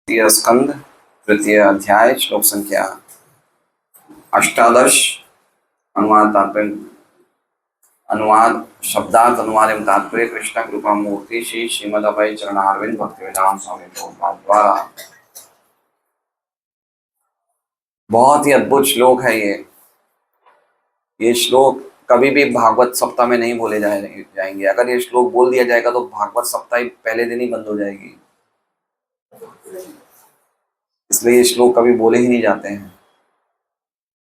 तृतीय स्कंद तृतीय अध्याय श्लोक संख्या 18। अनुवाद तात्पर्य अनुवाद शब्दार्थ अनुवाद एवं तात्पर्य कृष्ण कृपा मूर्ति श्री श्रीमद अभय चरणारविंद भक्तिवेदांत स्वामी प्रभुपाद द्वारा। बहुत ही अद्भुत श्लोक है ये श्लोक कभी भी भागवत सप्ताह में नहीं बोले जाएंगे। अगर ये श्लोक बोल दिया जाएगा तो भागवत सप्ताह पहले दिन ही बंद हो जाएगी, इसलिए ये श्लोक कभी बोले ही नहीं जाते हैं।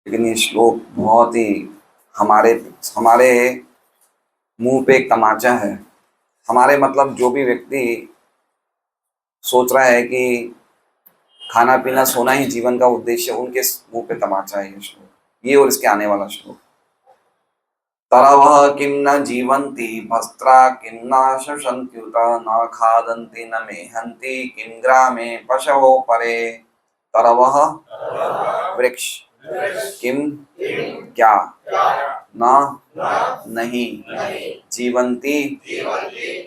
लेकिन ये श्लोक बहुत ही हमारे हमारे मुंह पे एक तमाचा है। हमारे मतलब जो भी व्यक्ति सोच रहा है कि खाना पीना सोना ही जीवन का उद्देश्य, उनके मुंह पे तमाचा है ये श्लोक, ये और इसके आने वाला श्लोक। तरवः किं न जीवन्ति भस्त्रा किं न शशन्त्युत न खादन्ति न मेहन्ति किं ग्रामे पशवो परे। तरवः वृक्ष, किम क्या, न नहीं, जीवंती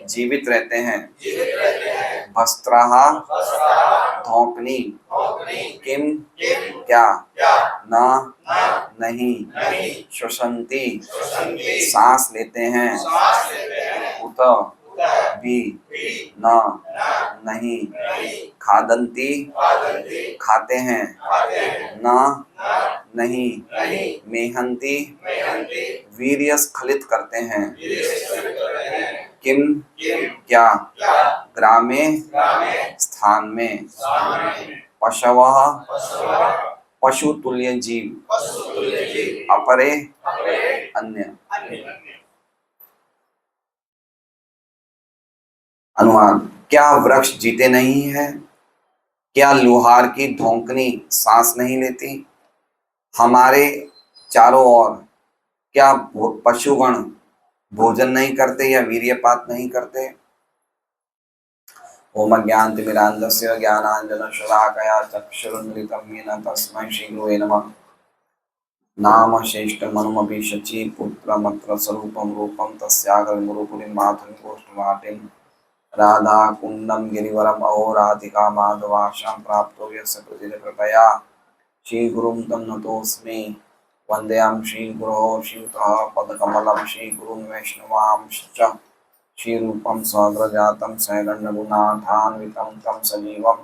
जीवित रहते हैं, भस्त्राः धौंकनी, किम क्या, न नहीं, श्वसन्ति सांस लेते हैं, उत भी न नहीं, खादन्ति खाते हैं, न नहीं, मेहन्ति वीर्य स्खलित करते हैं, किम क्या, ग्रामे स्थान में, पशवः पशु तुल्य जीव, अपरे अन्य। अनुवाद, क्या वृक्ष जीते नहीं है? क्या लुहार की धौंकनी सांस नहीं लेती? हमारे चारों ओर क्या पशुगण भोजन नहीं करते या वीर्यपात नहीं करते? ओम ज्ञानतिमिरान्धस्य ज्ञानाञ्जनशलाकया चक्षुरुन्मिलितं येन तस्मै श्रीगुरवे नमः। नाम श्रेष्ठमनुमपि शचीपुत्रमत्र स्वरूपं रूपं तस्याग्रं गुरुकुलीं मातुं गोष्ठवाटिं राधाकुण्डं गिरिवरम् अहो राधिका माधवाशां प्राप्तो यस्य प्रतिकृपया श्रीगुरुं तं नतोऽस्मि। वन्देऽहं श्रीगुरोः श्रीयुतः पदकमलं श्रीगुरुं वैष्णवांश्च श्रीरूपं स्वग्रजातं सहगणरघुनाथान्वितं तं सजीवं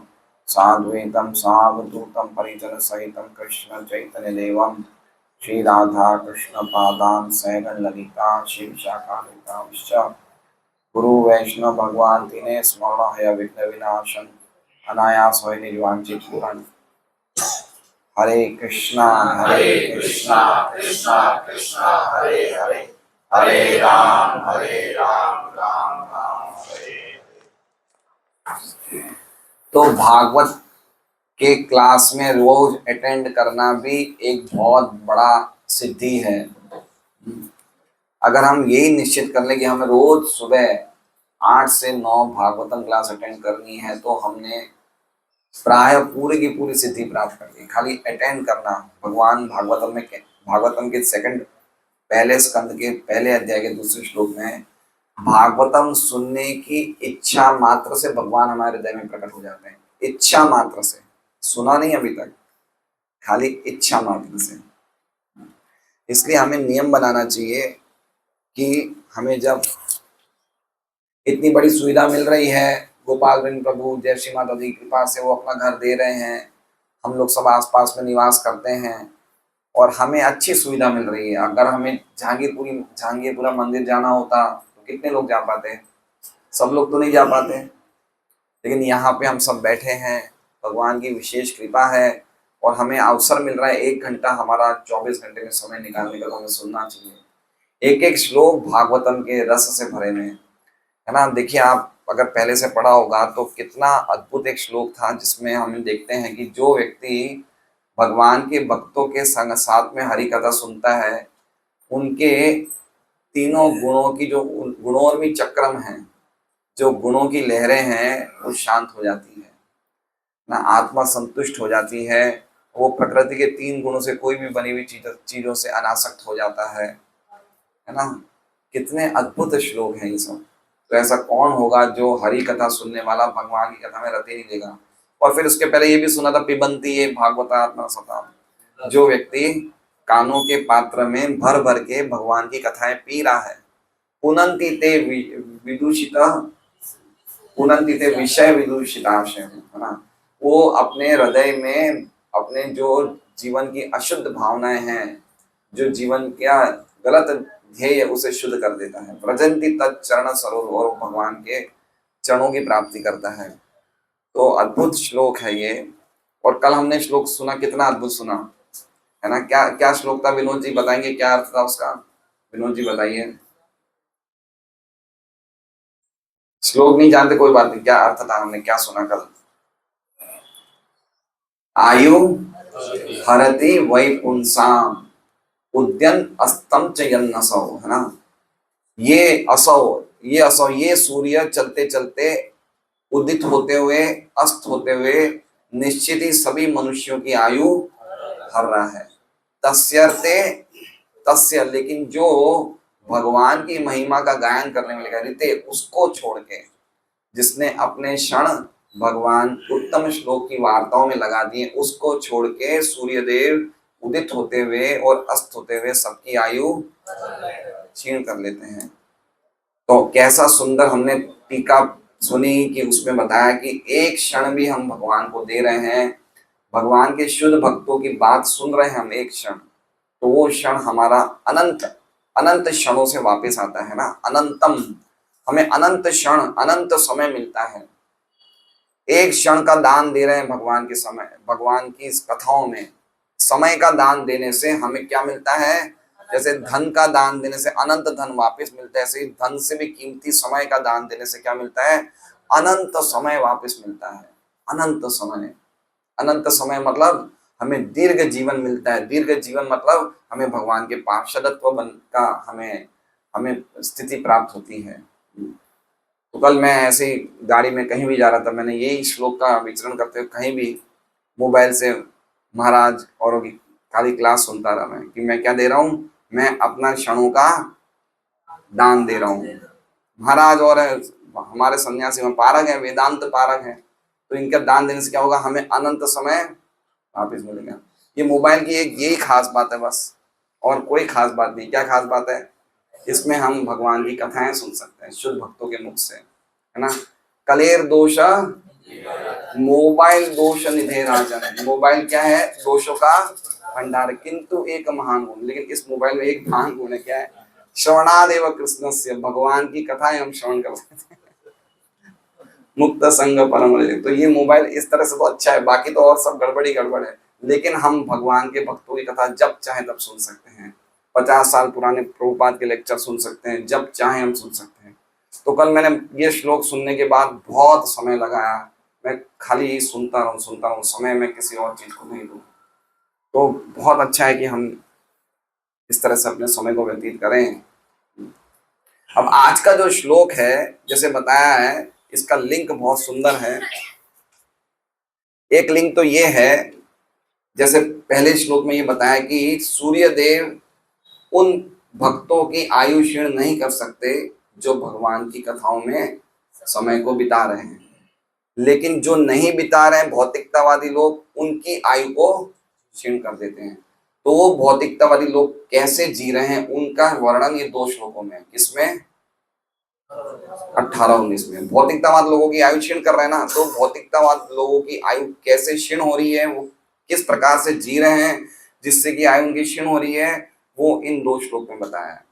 साद्वैतं सावधूतं परिजनसहितं कृष्णचैतन्यदेवं श्रीराधाकृष्णपादान् सहगणललिता श्रीविशाखान्वितांश्च गुरु वैष्णव भगवान तीने स्मरण है विघ्न विनाशन अनायास होय निर्वांचित पूर्ण। हरे कृष्णा कृष्णा कृष्णा हरे हरे, हरे राम राम राम हरे। तो भागवत के क्लास में रोज अटेंड करना भी एक बहुत बड़ा सिद्धि है। अगर हम यही निश्चित कर लें कि हमें रोज सुबह 8 से 9 भागवतम क्लास अटेंड करनी है तो हमने प्राय पूरी की पूरी सिद्धि प्राप्त कर ली। खाली अटेंड करना। भगवान भागवतम के सेकंड पहले स्कंद के पहले अध्याय के दूसरे श्लोक में भागवतम सुनने की इच्छा मात्र से भगवान हमारे हृदय में प्रकट हो जाते हैं। इच्छा मात्र से, सुना नहीं अभी तक, खाली इच्छा मात्र से। इसलिए हमें नियम बनाना चाहिए कि हमें जब इतनी बड़ी सुविधा मिल रही है, गोपाल बिन प्रभु जय श्री माता दी कृपा से वो अपना घर दे रहे हैं, हम लोग सब आसपास में निवास करते हैं और हमें अच्छी सुविधा मिल रही है। अगर हमें जहांगीरपुरा मंदिर जाना होता तो कितने लोग जा पाते? सब लोग तो नहीं जा पाते। लेकिन यहाँ पे हम सब बैठे हैं, भगवान की विशेष कृपा है और हमें अवसर मिल रहा है 1 घंटा हमारा 24 घंटे में समय निकालने का, तो हमें सुनना चाहिए। एक एक श्लोक भागवतम के रस से भरे में है ना। देखिए, आप अगर पहले से पढ़ा होगा तो कितना अद्भुत एक श्लोक था जिसमें हम देखते हैं कि जो व्यक्ति भगवान के भक्तों के संग साथ में हरि कथा सुनता है, उनके तीनों गुणों की जो गुणोर्मी चक्रम है, जो गुणों की लहरें हैं, वो शांत हो जाती है ना, आत्मा संतुष्ट हो जाती है। वो प्रकृति के 3 गुणों से कोई भी बनी हुई चीजों से अनासक्त हो जाता है ना। कितने अद्भुत श्लोक हैं ये सब। तो ऐसा कौन होगा जो हरि कथा सुनने वाला भगवान की कथा में रते नहीं देगा? और फिर उसके पहले ये भी सुना था, पिबंती ये भागवतात्मा सता, जो व्यक्ति कानों के पात्र में भर भर के भगवान की कथाएं पी रहा है, पुनन्ति ते विदूषिता, पुनन्ति ते विषय विदूषिताशय, है ना, वो अपने हृदय में अपने जो जीवन की अशुद्ध भावनाएं हैं, जो जीवन क्या गलत ध्येय उसे शुद्ध कर देता है। व्रजंती तच्चरण सरोवर, और भगवान के चरणों की प्राप्ति करता है। तो अद्भुत श्लोक है ये। और कल हमने श्लोक सुना, कितना अद्भुत सुना, है ना। क्या क्या श्लोक था, विनोद जी बताएंगे क्या अर्थ था उसका? विनोद जी बताइए। श्लोक नहीं जानते कोई बात नहीं, क्या अर्थ था, हमने क्या सुना कल? आयु हरति वै पुंसाम उद्यन अस्तम च यन्नसौ, है ना। ये असौ, ये असौ, ये सूर्य चलते चलते उदित होते हुए अस्त होते हुए निश्चित ही सभी मनुष्यों की आयु हर रहा है। तस्यर्थे, तस्य, लेकिन जो भगवान की महिमा का गायन करने में लगा, रीते, उसको छोड़ के, जिसने अपने क्षण भगवान उत्तम श्लोक की वार्ताओं में लगा दिए, उसको छोड़ के सूर्यदेव उदित होते हुए और अस्त होते हुए सबकी आयु क्षीण कर लेते हैं। तो कैसा सुंदर हमने टीका सुनी कि उसमें बताया कि एक क्षण भी हम भगवान को दे रहे हैं, भगवान के शुद्ध भक्तों की बात सुन रहे हैं हम एक क्षण, तो वो क्षण हमारा अनंत अनंत क्षणों से वापस आता है ना। अनंतम, हमें अनंत क्षण अनंत समय मिलता है। एक क्षण का दान दे रहे हैं भगवान के समय, भगवान की इस कथाओं में समय का दान देने से हमें क्या मिलता है? जैसे धन का दान देने से अनंत धन वापस मिलता है, ऐसे ही धन से भी कीमती समय का दान देने से क्या मिलता है? अनंत समय वापस मिलता है। अनंत समय, अनंत समय मतलब हमें दीर्घ जीवन मिलता है। दीर्घ जीवन मतलब हमें भगवान के पार्षदत्व बन का हमें हमें स्थिति प्राप्त होती है। तो कल मैं ऐसे ही गाड़ी में कहीं भी जा रहा था, मैंने यही श्लोक का विचरण करते हुए कहीं भी मोबाइल से महाराज औरों की खाली क्लास सुनता रहा मैं, कि मैं क्या दे रहा हूँ, मैं अपना क्षणों का दान दे रहा हूँ। महाराज और हमारे सन्यासी में पारक है, वेदांत पारक है, तो इनका दान देने से क्या होगा? हमें अनंत समय वापिस मिलेगा। ये मोबाइल की एक यही खास बात है बस, और कोई खास बात नहीं। क्या खास बात है? इसमें हम भगवान की कथाएं सुन सकते हैं शुद्ध भक्तों के मुख से, है ना। कलेर दोष मोबाइल दोष निधे राजन, मोबाइल क्या है? दोषों का भंडार, किंतु एक महान गुण, लेकिन इस मोबाइल में एक महान गुण है, क्या है? श्रवणादेव कृष्णस्य, भगवान की कथाएं हम श्रवण कर सकते हैं। मुक्त संग परम रज, तो ये मोबाइल इस तरह से तो अच्छा है, बाकी तो और सब गड़बड़ी गड़बड़ है, लेकिन हम भगवान के भक्तों की कथा जब चाहे तब सुन सकते हैं। 50 साल पुराने प्रभुपाद के लेक्चर सुन सकते हैं, जब चाहे हम सुन सकते हैं। तो कल मैंने ये श्लोक सुनने के बाद बहुत समय लगाया, मैं खाली ही सुनता रहूं, समय में किसी और चीज को नहीं दूं। तो बहुत अच्छा है कि हम इस तरह से अपने समय को व्यतीत करें। अब आज का जो श्लोक है, जैसे बताया है, इसका लिंक बहुत सुंदर है। एक लिंक तो ये है, जैसे पहले श्लोक में ये बताया कि सूर्य देव उन भक्तों की आयु क्षीण नहीं कर सकते जो भगवान की कथाओं में समय को बिता रहे हैं, लेकिन जो नहीं बिता रहे हैं भौतिकतावादी लोग, उनकी आयु को क्षीण कर देते हैं। तो वो भौतिकतावादी लोग कैसे जी रहे हैं, उनका वर्णन ये 2 श्लोकों में, किसमें? 18-19 में। भौतिकतावाद लोगों की आयु क्षीण कर रहे हैं ना, तो भौतिकतावाद लोगों की आयु कैसे क्षीण हो रही है, वो किस प्रकार से जी रहे हैं जिससे कि आयु उनकी क्षीण हो रही है, वो इन 2 श्लोक में बताया है।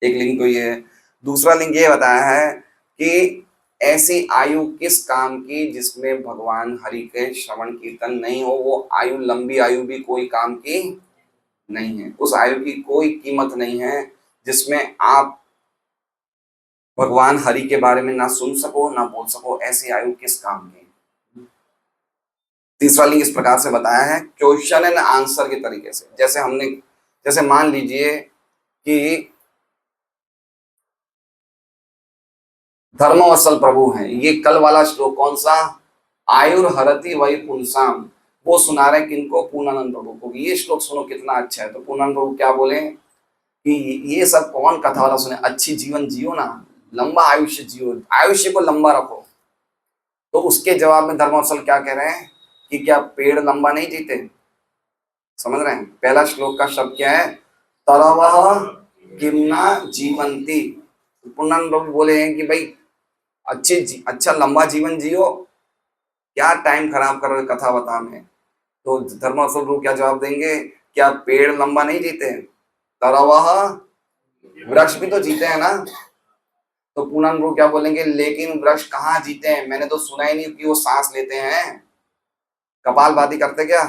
एक लिंक तो ये है। दूसरा लिंक ये बताया है कि ऐसी आयु किस काम की जिसमें भगवान हरि के श्रवण कीर्तन नहीं हो, वो आयु, लंबी आयु भी कोई काम की नहीं है। उस आयु की कोई कीमत नहीं है जिसमें आप भगवान हरि के बारे में ना सुन सको ना बोल सको, ऐसी आयु किस काम की। तीसरा लिंक इस प्रकार से बताया है, क्वेश्चन एंड आंसर के तरीके से। जैसे मान लीजिए कि धर्मवत्सल प्रभु हैं, ये कल वाला श्लोक कौन सा? आयुर हरति वै पुंसाम, वो सुना रहे किनको? पूर्णानंद प्रभु को। ये श्लोक सुनो कितना अच्छा है। तो पूर्णानंद प्रभु क्या बोले कि ये सब कौन कथा वाला सुने, अच्छी जीवन जियो ना, लंबा आयुष्य जियो, आयुष्य को लंबा रखो। तो उसके जवाब में धर्मवत्सल क्या कह रहे हैं कि क्या पेड़ लंबा नहीं जीते? समझ रहे हैं? पहला श्लोक का शब्द क्या है? तरवः किम्ना जीवंती। पूर्णानंद प्रभु बोले हैं कि भाई अच्छा लंबा जीवन जियो, क्या टाइम खराब कर रहे हो कथा बता में। तो धर्मवत्सल प्रभु क्या जवाब देंगे? क्या पेड़ लंबा नहीं जीते? तरवः, वृक्ष भी तो जीते हैं ना। तो पूर्णानंद प्रभु क्या बोलेंगे? लेकिन वृक्ष कहाँ जीते हैं? मैंने तो सुना ही नहीं कि वो सांस लेते हैं। कपालभाति करते क्या?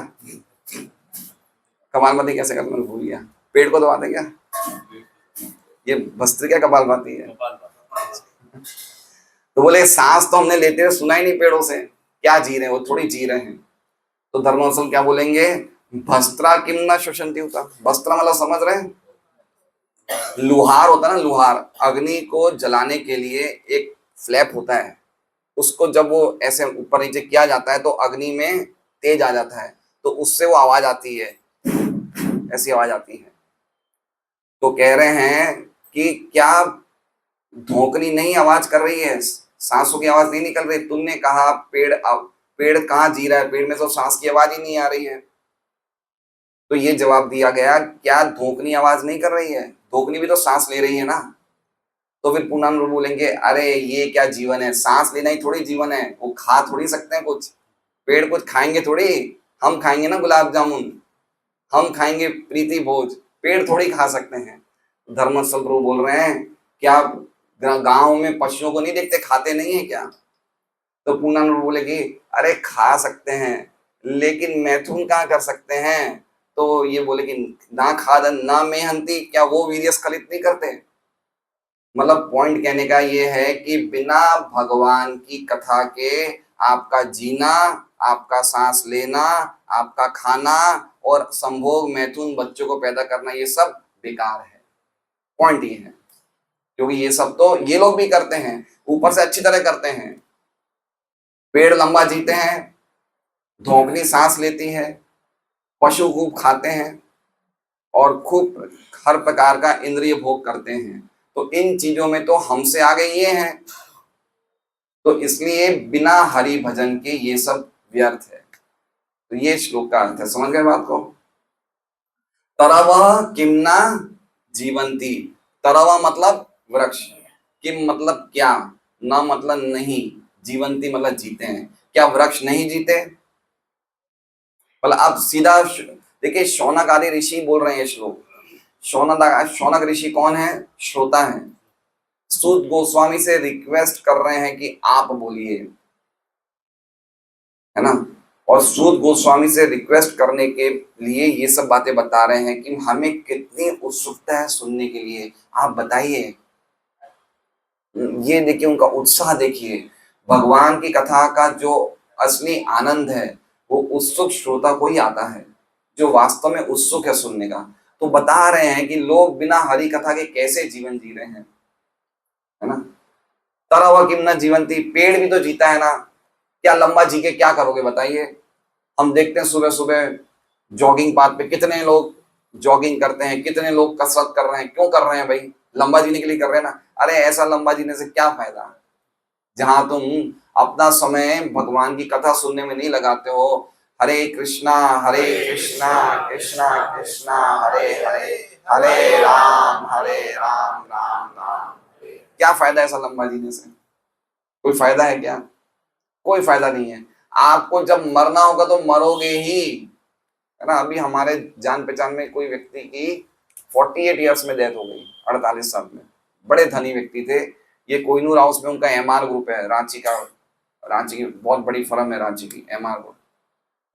कपालभाति कैसे करते मैंने भूल गया। पेड़ को दबाते क्या? ये भस्त्र क्या कपालभाति है? तो बोले सांस तो हमने लेते हुए सुना ही नहीं पेड़ों से, क्या जी रहे हैं? वो थोड़ी जी रहे हैं। तो धर्मवत्सल क्या बोलेंगे? भस्त्रा किम न शोषंती होता। भस्त्रा मतलब समझ रहे हैं? लुहार होता है ना, लुहार। अग्नि को जलाने के लिए एक फ्लैप होता है, उसको जब वो ऐसे ऊपर नीचे किया जाता है तो अग्नि में तेज आ जाता है, तो उससे वो आवाज आती है, ऐसी आवाज आती है। तो कह रहे हैं कि क्या धोकनी नहीं आवाज कर रही है, सांसों की आवाज नहीं निकल रही? तुमने कहा पेड़ कहाँ जी रहा है, पेड़ में तो सांस की आवाज ही नहीं आ रही है। तो ये जवाब दिया गया, क्या धोकनी आवाज नहीं कर रही है? धोकनी भी तो सांस ले रही है ना। तो फिर पूर्णानंद बोलेंगे अरे ये क्या जीवन है, सांस लेना ही थोड़ी जीवन है, वो खा थोड़ी सकते हैं कुछ, पेड़ कुछ खाएंगे थोड़ी। हम खाएंगे ना गुलाब जामुन, हम खाएंगे प्रीति भोज, पेड़ थोड़ी खा सकते हैं। धर्मवत्सल प्रभु बोल रहे हैं क्या गांव में पशुओं को नहीं देखते, खाते नहीं है क्या? तो पूर्णानंद बोलेगी अरे खा सकते हैं लेकिन मैथुन कहाँ कर सकते हैं? तो ये बोले कि ना खादन ना मेहनती, क्या वो वीर्य स्खलित नहीं करते? मतलब पॉइंट कहने का ये है कि बिना भगवान की कथा के आपका जीना, आपका सांस लेना, आपका खाना और संभोग मैथुन बच्चों को पैदा करना, ये सब बेकार है। पॉइंट ये है, क्योंकि ये सब तो ये लोग भी करते हैं, ऊपर से अच्छी तरह करते हैं। पेड़ लंबा जीते हैं, धोकनी सांस लेती है, पशु खूब खाते हैं और खूब हर प्रकार का इंद्रिय भोग करते हैं। तो इन चीजों में तो हमसे आगे ये हैं, तो इसलिए बिना हरि भजन के ये सब व्यर्थ है। तो ये श्लोक का अर्थ है, समझ गए बात को? तरवः किम्ना जीवंती। तरव मतलब वृक्ष, किम मतलब क्या, न मतलब नहीं, जीवंती मतलब जीते हैं। क्या वृक्ष नहीं जीते? मतलब अब सीधा देखिए, शौनक आदि ऋषि बोल रहे हैं ये श्लोक। शौनक ऋषि कौन है? श्रोता है। सूत गोस्वामी से रिक्वेस्ट कर रहे हैं कि आप बोलिए, है ना। और सूत गोस्वामी से रिक्वेस्ट करने के लिए ये सब बातें बता रहे हैं कि हमें कितनी उत्सुकता है सुनने के लिए, आप बताइए। ये देखिए, उनका उत्साह देखिए। भगवान की कथा का जो असली आनंद है वो उत्सुक श्रोता को ही आता है, जो वास्तव में उत्सुक है सुनने का। तो बता रहे हैं कि लोग बिना हरि कथा के कैसे जीवन जी रहे हैं, है ना। तरव किम न जीवंती, पेड़ भी तो जीता है ना। क्या लंबा जी के क्या करोगे बताइए? हम देखते हैं सुबह सुबह जॉगिंग पाथ पे कितने लोग जॉगिंग करते हैं, कितने लोग कसरत कर रहे हैं। क्यों कर रहे हैं भाई? लंबा जीने के लिए कर रहे हैं ना। अरे ऐसा लंबा जीने से क्या फायदा जहां तुम अपना समय भगवान की कथा सुनने में नहीं लगाते हो। हरे कृष्णा कृष्णा कृष्णा हरे हरे, हरे राम राम राम। क्या फायदा ऐसा लंबा जीने से? कोई फायदा है क्या? कोई फायदा नहीं है। आपको जब मरना होगा तो मरोगे ही, है ना। अभी हमारे जान पहचान में कोई व्यक्ति की 48 ईयर्स में डेथ हो गई, 48 साल में। बड़े धनी व्यक्ति थे। ये कोहिनूर हाउस में उनका एमआर ग्रुप है, रांची की बहुत बड़ी फर्म है, रांची की एमआर ग्रुप।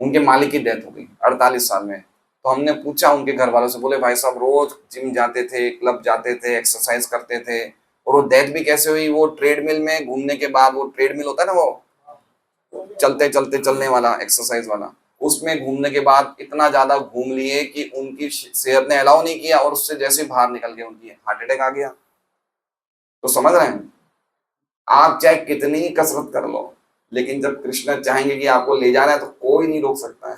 उनके मालिक की डेथ हो गई 48 साल में। तो हमने पूछा उनके घर वालों से, बोले भाई साहब रोज जिम जाते थे, क्लब जाते थे, एक्सरसाइज करते थे, और वो डेथ भी कैसे हुई? वो ट्रेडमिल में घूमने के बाद, वो ट्रेडमिल होता है ना, वो चलते चलते चलने वाला, एक्सरसाइज वाला, उसमें घूमने के बाद इतना ज्यादा घूम लिए कि उनकी सेहत ने अलाउ नहीं किया, और उससे जैसे बाहर निकल गए उनकी हार्ट अटैक आ गया। तो समझ रहे हैं, आप चाहे कितनी कसरत कर लो, लेकिन जब कृष्ण चाहेंगे कि आपको ले जाना है तो कोई नहीं रोक सकता है।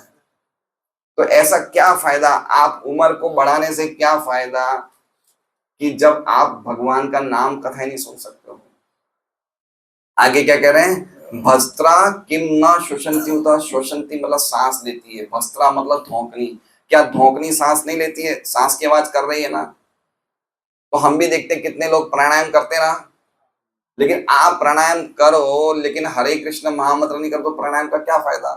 तो ऐसा क्या फायदा, आप उम्र को बढ़ाने से क्या फायदा कि जब आप भगवान का नाम कथा ही नहीं सुन सकते हो। आगे क्या कह रहे हैं? भस्त्रा किम न शोषंती, होता शोषंती मतलब सांस लेती है, भस्त्रा मतलब धौंकनी। क्या धौंकनी सांस नहीं लेती है? सांस की आवाज कर रही है ना। तो हम भी देखते हैं कितने लोग प्राणायाम करते ना, लेकिन आप प्राणायाम करो लेकिन हरे कृष्ण महामंत्र नहीं करो तो प्राणायाम का क्या फायदा?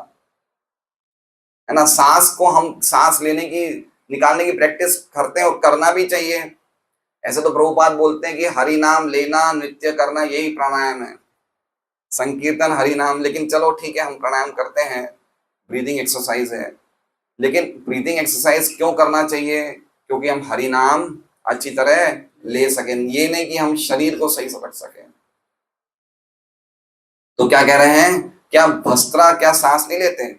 है ना। सांस को हम सांस लेने की निकालने की प्रैक्टिस करते हैं और करना भी चाहिए। ऐसे तो प्रभुपाद बोलते हैं कि हरि नाम लेना नित्य करना यही प्राणायाम है, संकीर्तन हरि नाम। लेकिन चलो ठीक है, हम प्राणायाम करते हैं, ब्रीदिंग एक्सरसाइज है, लेकिन ब्रीदिंग एक्सरसाइज क्यों करना चाहिए? क्योंकि हम हरि नाम अच्छी तरह ले सकें, ये नहीं कि हम शरीर को सही समझ सकें। तो क्या कह रहे हैं, क्या भस्त्रा क्या सांस नहीं लेते?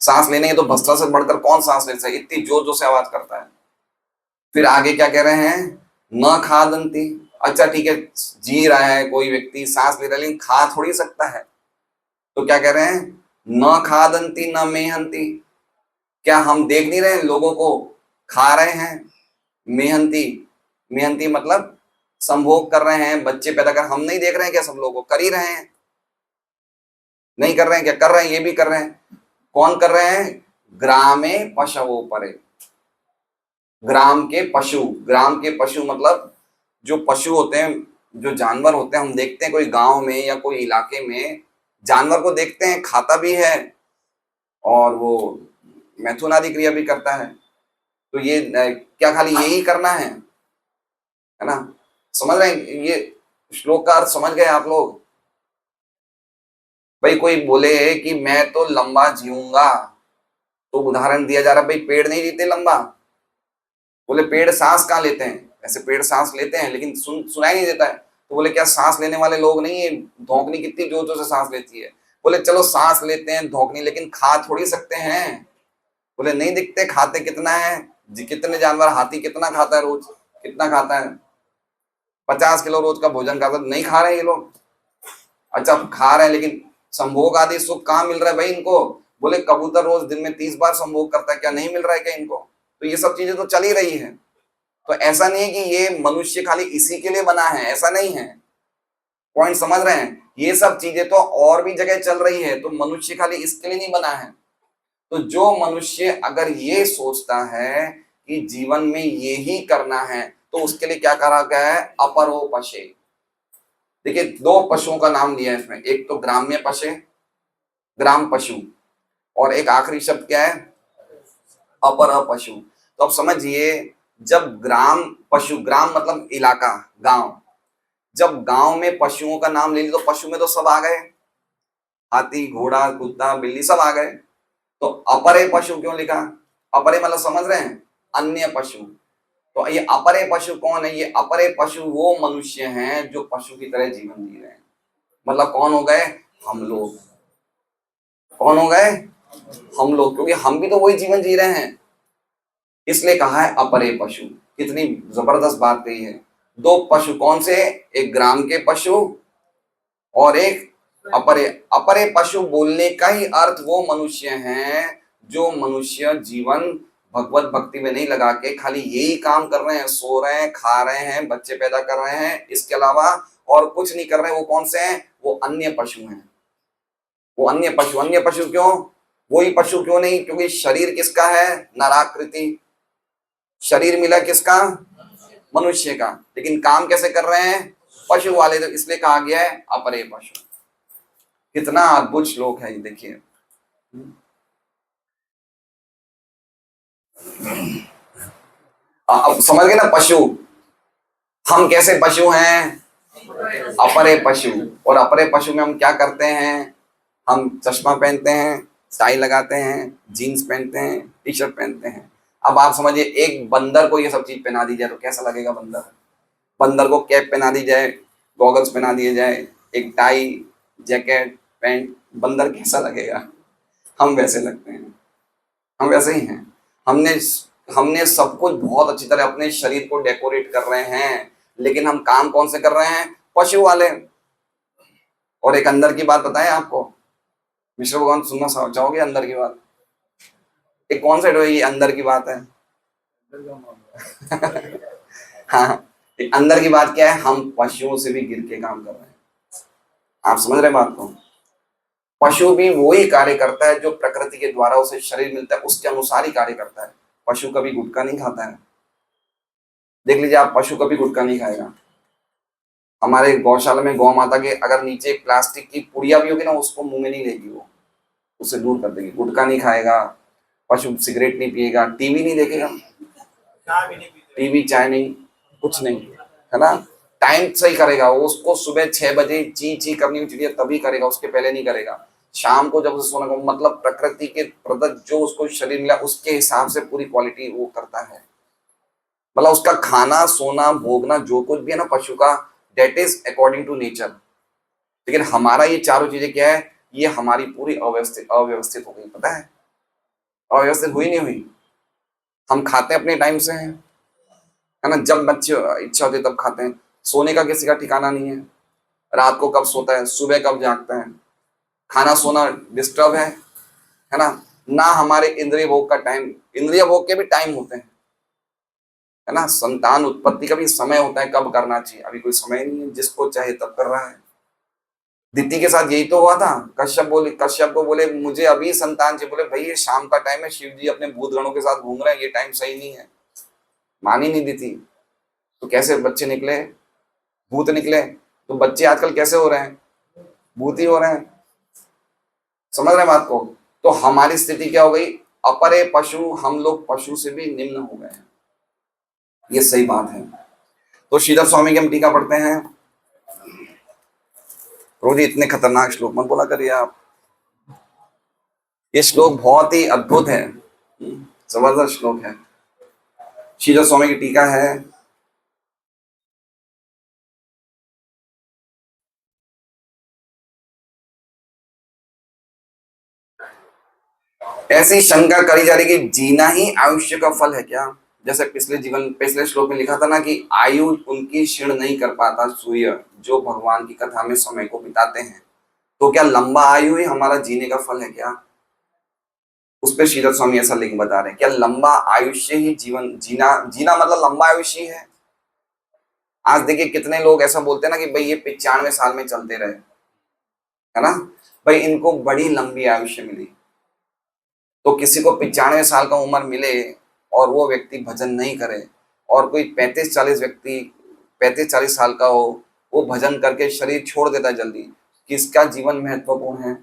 सांस लेने की तो भस्त्रा से बढ़कर कौन सांस ले सकता है, इतनी जोर जोर से आवाज करता है। फिर आगे क्या कह रहे हैं, न खादंती। अच्छा ठीक है, जी रहा है कोई व्यक्ति, सांस ले रहा है, लेकिन खा थोड़ी सकता है। तो क्या कह रहे हैं, न खादंती न मेहंती। क्या हम देख नहीं रहे लोगों को खा रहे हैं? मेहंती, मेहंती मतलब संभोग कर रहे हैं, बच्चे पैदा कर, हम नहीं देख रहे हैं क्या? सब लोगों कर ही रहे हैं, नहीं कर रहे हैं क्या? कर रहे हैं, ये भी कर रहे हैं। कौन कर रहे हैं? ग्रामे पशवो परे, ग्राम के पशु। ग्राम के पशु मतलब जो पशु होते हैं, जो जानवर होते हैं, हम देखते हैं कोई गांव में या कोई इलाके में जानवर को देखते हैं, खाता भी है और वो मैथुन आदि क्रिया भी करता है। तो ये क्या खाली यही करना है ना? समझ रहे हैं ये श्लोक का अर्थ? समझ गए आप लोग? भाई कोई बोले कि मैं तो लंबा जीऊंगा, तो उदाहरण दिया जा रहा है, भाई पेड़ नहीं जीते लंबा। बोले पेड़ सांस कहाँ लेते हैं? ऐसे पेड़ सांस लेते हैं लेकिन सुनाई नहीं देता है। तो बोले क्या सांस लेने वाले लोग नहीं है? धौंकनी कितनी जोर जोर से सांस लेती है। बोले चलो सांस लेते हैं धौंकनी, लेकिन खा थोड़ी सकते हैं। बोले नहीं दिखते, खाते कितना है जी? कितने जानवर, हाथी कितना खाता है रोज? कितना खाता है? 50 किलो रोज का भोजन खाता है, नहीं खा रहे हैं ये लोग। अच्छा खा रहे हैं लेकिन संभोग आदि सुख कहाँ मिल रहा है भाई इनको? बोले कबूतर रोज दिन में 30 बार संभोग करता है, क्या नहीं मिल रहा है क्या इनको? तो ये सब चीजें तो चल ही रही है। तो ऐसा नहीं है कि ये मनुष्य खाली इसी के लिए बना है, ऐसा नहीं है। पॉइंट समझ रहे हैं? ये सब चीजें तो और भी जगह चल रही है, तो मनुष्य खाली इसके लिए नहीं बना है। तो जो मनुष्य अगर ये सोचता है कि जीवन में ये ही करना है, तो उसके लिए क्या कहा गया है, अपरो पशे। देखिए दो पशुओं का नाम लिया है इसमें, एक तो ग्राम्य पशु, ग्राम पशु, और एक आखिरी शब्द क्या है, अपर पशु। तो अब समझिए, जब ग्राम पशु, ग्राम मतलब इलाका, गांव, जब गांव में पशुओं का नाम ले लिया तो पशु में तो सब आ गए, हाथी घोड़ा कुत्ता बिल्ली सब आ गए। तो अपरे पशु क्यों लिखा? अपरे मतलब समझ रहे हैं, अन्य पशु। तो ये अपरे पशु कौन है? ये अपरे पशु वो मनुष्य हैं जो पशु की तरह जीवन जी रहे हैं। मतलब कौन हो गए? हम लोग। कौन हो गए? हम लोग, क्योंकि हम भी तो वही जीवन जी रहे हैं, इसलिए कहा है अपरे पशु। कितनी जबरदस्त बात कही है। दो पशु कौन से? एक ग्राम के पशु और एक अपरे। अपरे पशु बोलने का ही अर्थ वो मनुष्य हैं जो मनुष्य जीवन भगवत भक्ति में नहीं लगा के खाली यही काम कर रहे हैं, सो रहे हैं, खा रहे हैं, बच्चे पैदा कर रहे हैं, इसके अलावा और कुछ नहीं कर रहे हैं। वो कौन से हैं? वो अन्य पशु हैं। वो अन्य पशु, अन्य पशु क्यों? वही पशु क्यों नहीं? क्योंकि शरीर किसका है? नराकृति। शरीर मिला किसका? मनुष्य का, लेकिन काम कैसे कर रहे हैं? पशु वाले। तो इसलिए कहा गया है अपरे पशु। कितना अद्भुत श्लोक है ये, देखिए। अब समझ गए ना पशु? हम कैसे पशु हैं? अपरे पशु। और अपरे पशु में हम क्या करते हैं? हम चश्मा पहनते हैं, टाई लगाते हैं, जीन्स पहनते हैं, टी शर्ट पहनते हैं। अब आप समझिए, एक बंदर को ये सब चीज पहना दी जाए तो कैसा लगेगा? बंदर, बंदर को कैप पहना दी जाए, गॉगल्स पहना दिए जाए, एक टाई, जैकेट, पैंट, बंदर कैसा लगेगा? हम वैसे लगते हैं, हम वैसे ही हैं। हमने हमने सब कुछ बहुत अच्छी तरह अपने शरीर को डेकोरेट कर रहे हैं, लेकिन हम काम कौन से कर रहे हैं? पशु वाले। और एक अंदर की बात बताएं आपको, विष्णु भगवान सुनना चाहोगे अंदर की बात? एक कौन सा ये अंदर की बात है? हाँ, एक अंदर की बात क्या है? हम पशुओं से भी गिर के काम कर रहे हैं। आप समझ रहे हैं बात को? पशु भी वही कार्य करता है जो प्रकृति के द्वारा उसे शरीर मिलता है, उसके अनुसार ही कार्य करता है। पशु कभी गुटखा नहीं खाता है। देख लीजिए आप, पशु कभी गुटखा नहीं खाएगा। हमारे गौशाला में गौ माता के अगर नीचे एक प्लास्टिक की पुड़िया भी होगी ना, उसको मुंह में नहीं लेगी, वो उसे दूर कर देगी। गुटखा नहीं खाएगा पशु, सिगरेट नहीं पिएगा, टीवी नहीं देखेगा, टीवी चाय नहीं, कुछ नहीं, है ना। टाइम सही करेगा वो, उसको सुबह 6 बजे ची ची करनी हुई चिड़िया तभी करेगा, उसके पहले नहीं करेगा। शाम को जब उसे सोने को, मतलब प्रकृति के प्रदत्त जो उसको शरीर मिला उसके हिसाब से पूरी क्वालिटी वो करता है। मतलब उसका खाना सोना भोगना जो कुछ भी है ना पशु का, that is according to nature. लेकिन हमारा ये चारों चीजें क्या है, ये हमारी पूरी अव्यवस्थित अव्यवस्थित हो गई, पता है। अव्यवस्थित हुई नहीं हुई। हम खाते अपने टाइम से हैं, है ना, जब बच्चे इच्छा होती है तब खाते हैं। सोने का किसी का ठिकाना नहीं है, रात को कब सोता है, सुबह कब जागता है। खाना सोना डिस्टर्ब है ना हमारे इंद्रिय भोग का टाइम, इंद्रिय भोग के भी टाइम होते हैं, है ना। संतान उत्पत्ति का भी समय होता है, कब करना चाहिए, अभी कोई समय नहीं है, जिसको चाहे तब कर रहा है। दिति के साथ यही तो हुआ था। कश्यप को बोले मुझे अभी संतान चाहिए, बोले भाई ये शाम का टाइम है, शिव जी अपने भूत गणों के साथ घूम रहे हैं, ये टाइम सही नहीं है। मानी नहीं दिति, तो कैसे बच्चे निकले, भूत निकले। तो बच्चे आजकल कैसे हो रहे हैं, भूत ही हो रहे हैं। समझ रहे हैं बात को? तो हमारी स्थिति क्या हो गई, अपरे पशु, हम लोग पशु से भी निम्न हो गए हैं, ये सही बात है। तो श्रीधर स्वामी की हम टीका पढ़ते हैं। रोजी इतने खतरनाक श्लोक मत बोला करिए आप, ये श्लोक बहुत ही अद्भुत है, जबरदस्त श्लोक है। श्रीधर स्वामी की टीका है, ऐसी शंका करी जा रही कि जीना ही आयुष्य का फल है क्या। जैसे पिछले श्लोक में लिखा था ना कि आयु उनकी क्षीण नहीं कर पाता सूर्य, जो भगवान की कथा में समय को बिताते हैं। तो क्या लंबा आयु ही हमारा जीने का फल है क्या? उस पर श्रीधर स्वामी ऐसा लिख बता रहे हैं, क्या लंबा आयुष्य ही जीवन जीना, जीना मतलब लंबा आयुष्य ही है। आज देखिए कितने लोग ऐसा बोलते हैं ना कि भाई ये 95 साल में चलते रहे, है ना, भाई इनको बड़ी लंबी आयुष्य मिली। तो किसी को 95 साल का उम्र मिले और वो व्यक्ति भजन नहीं करे, और कोई 35-40 साल का हो, वो भजन करके शरीर छोड़ देता है जल्दी, किसका जीवन महत्वपूर्ण है?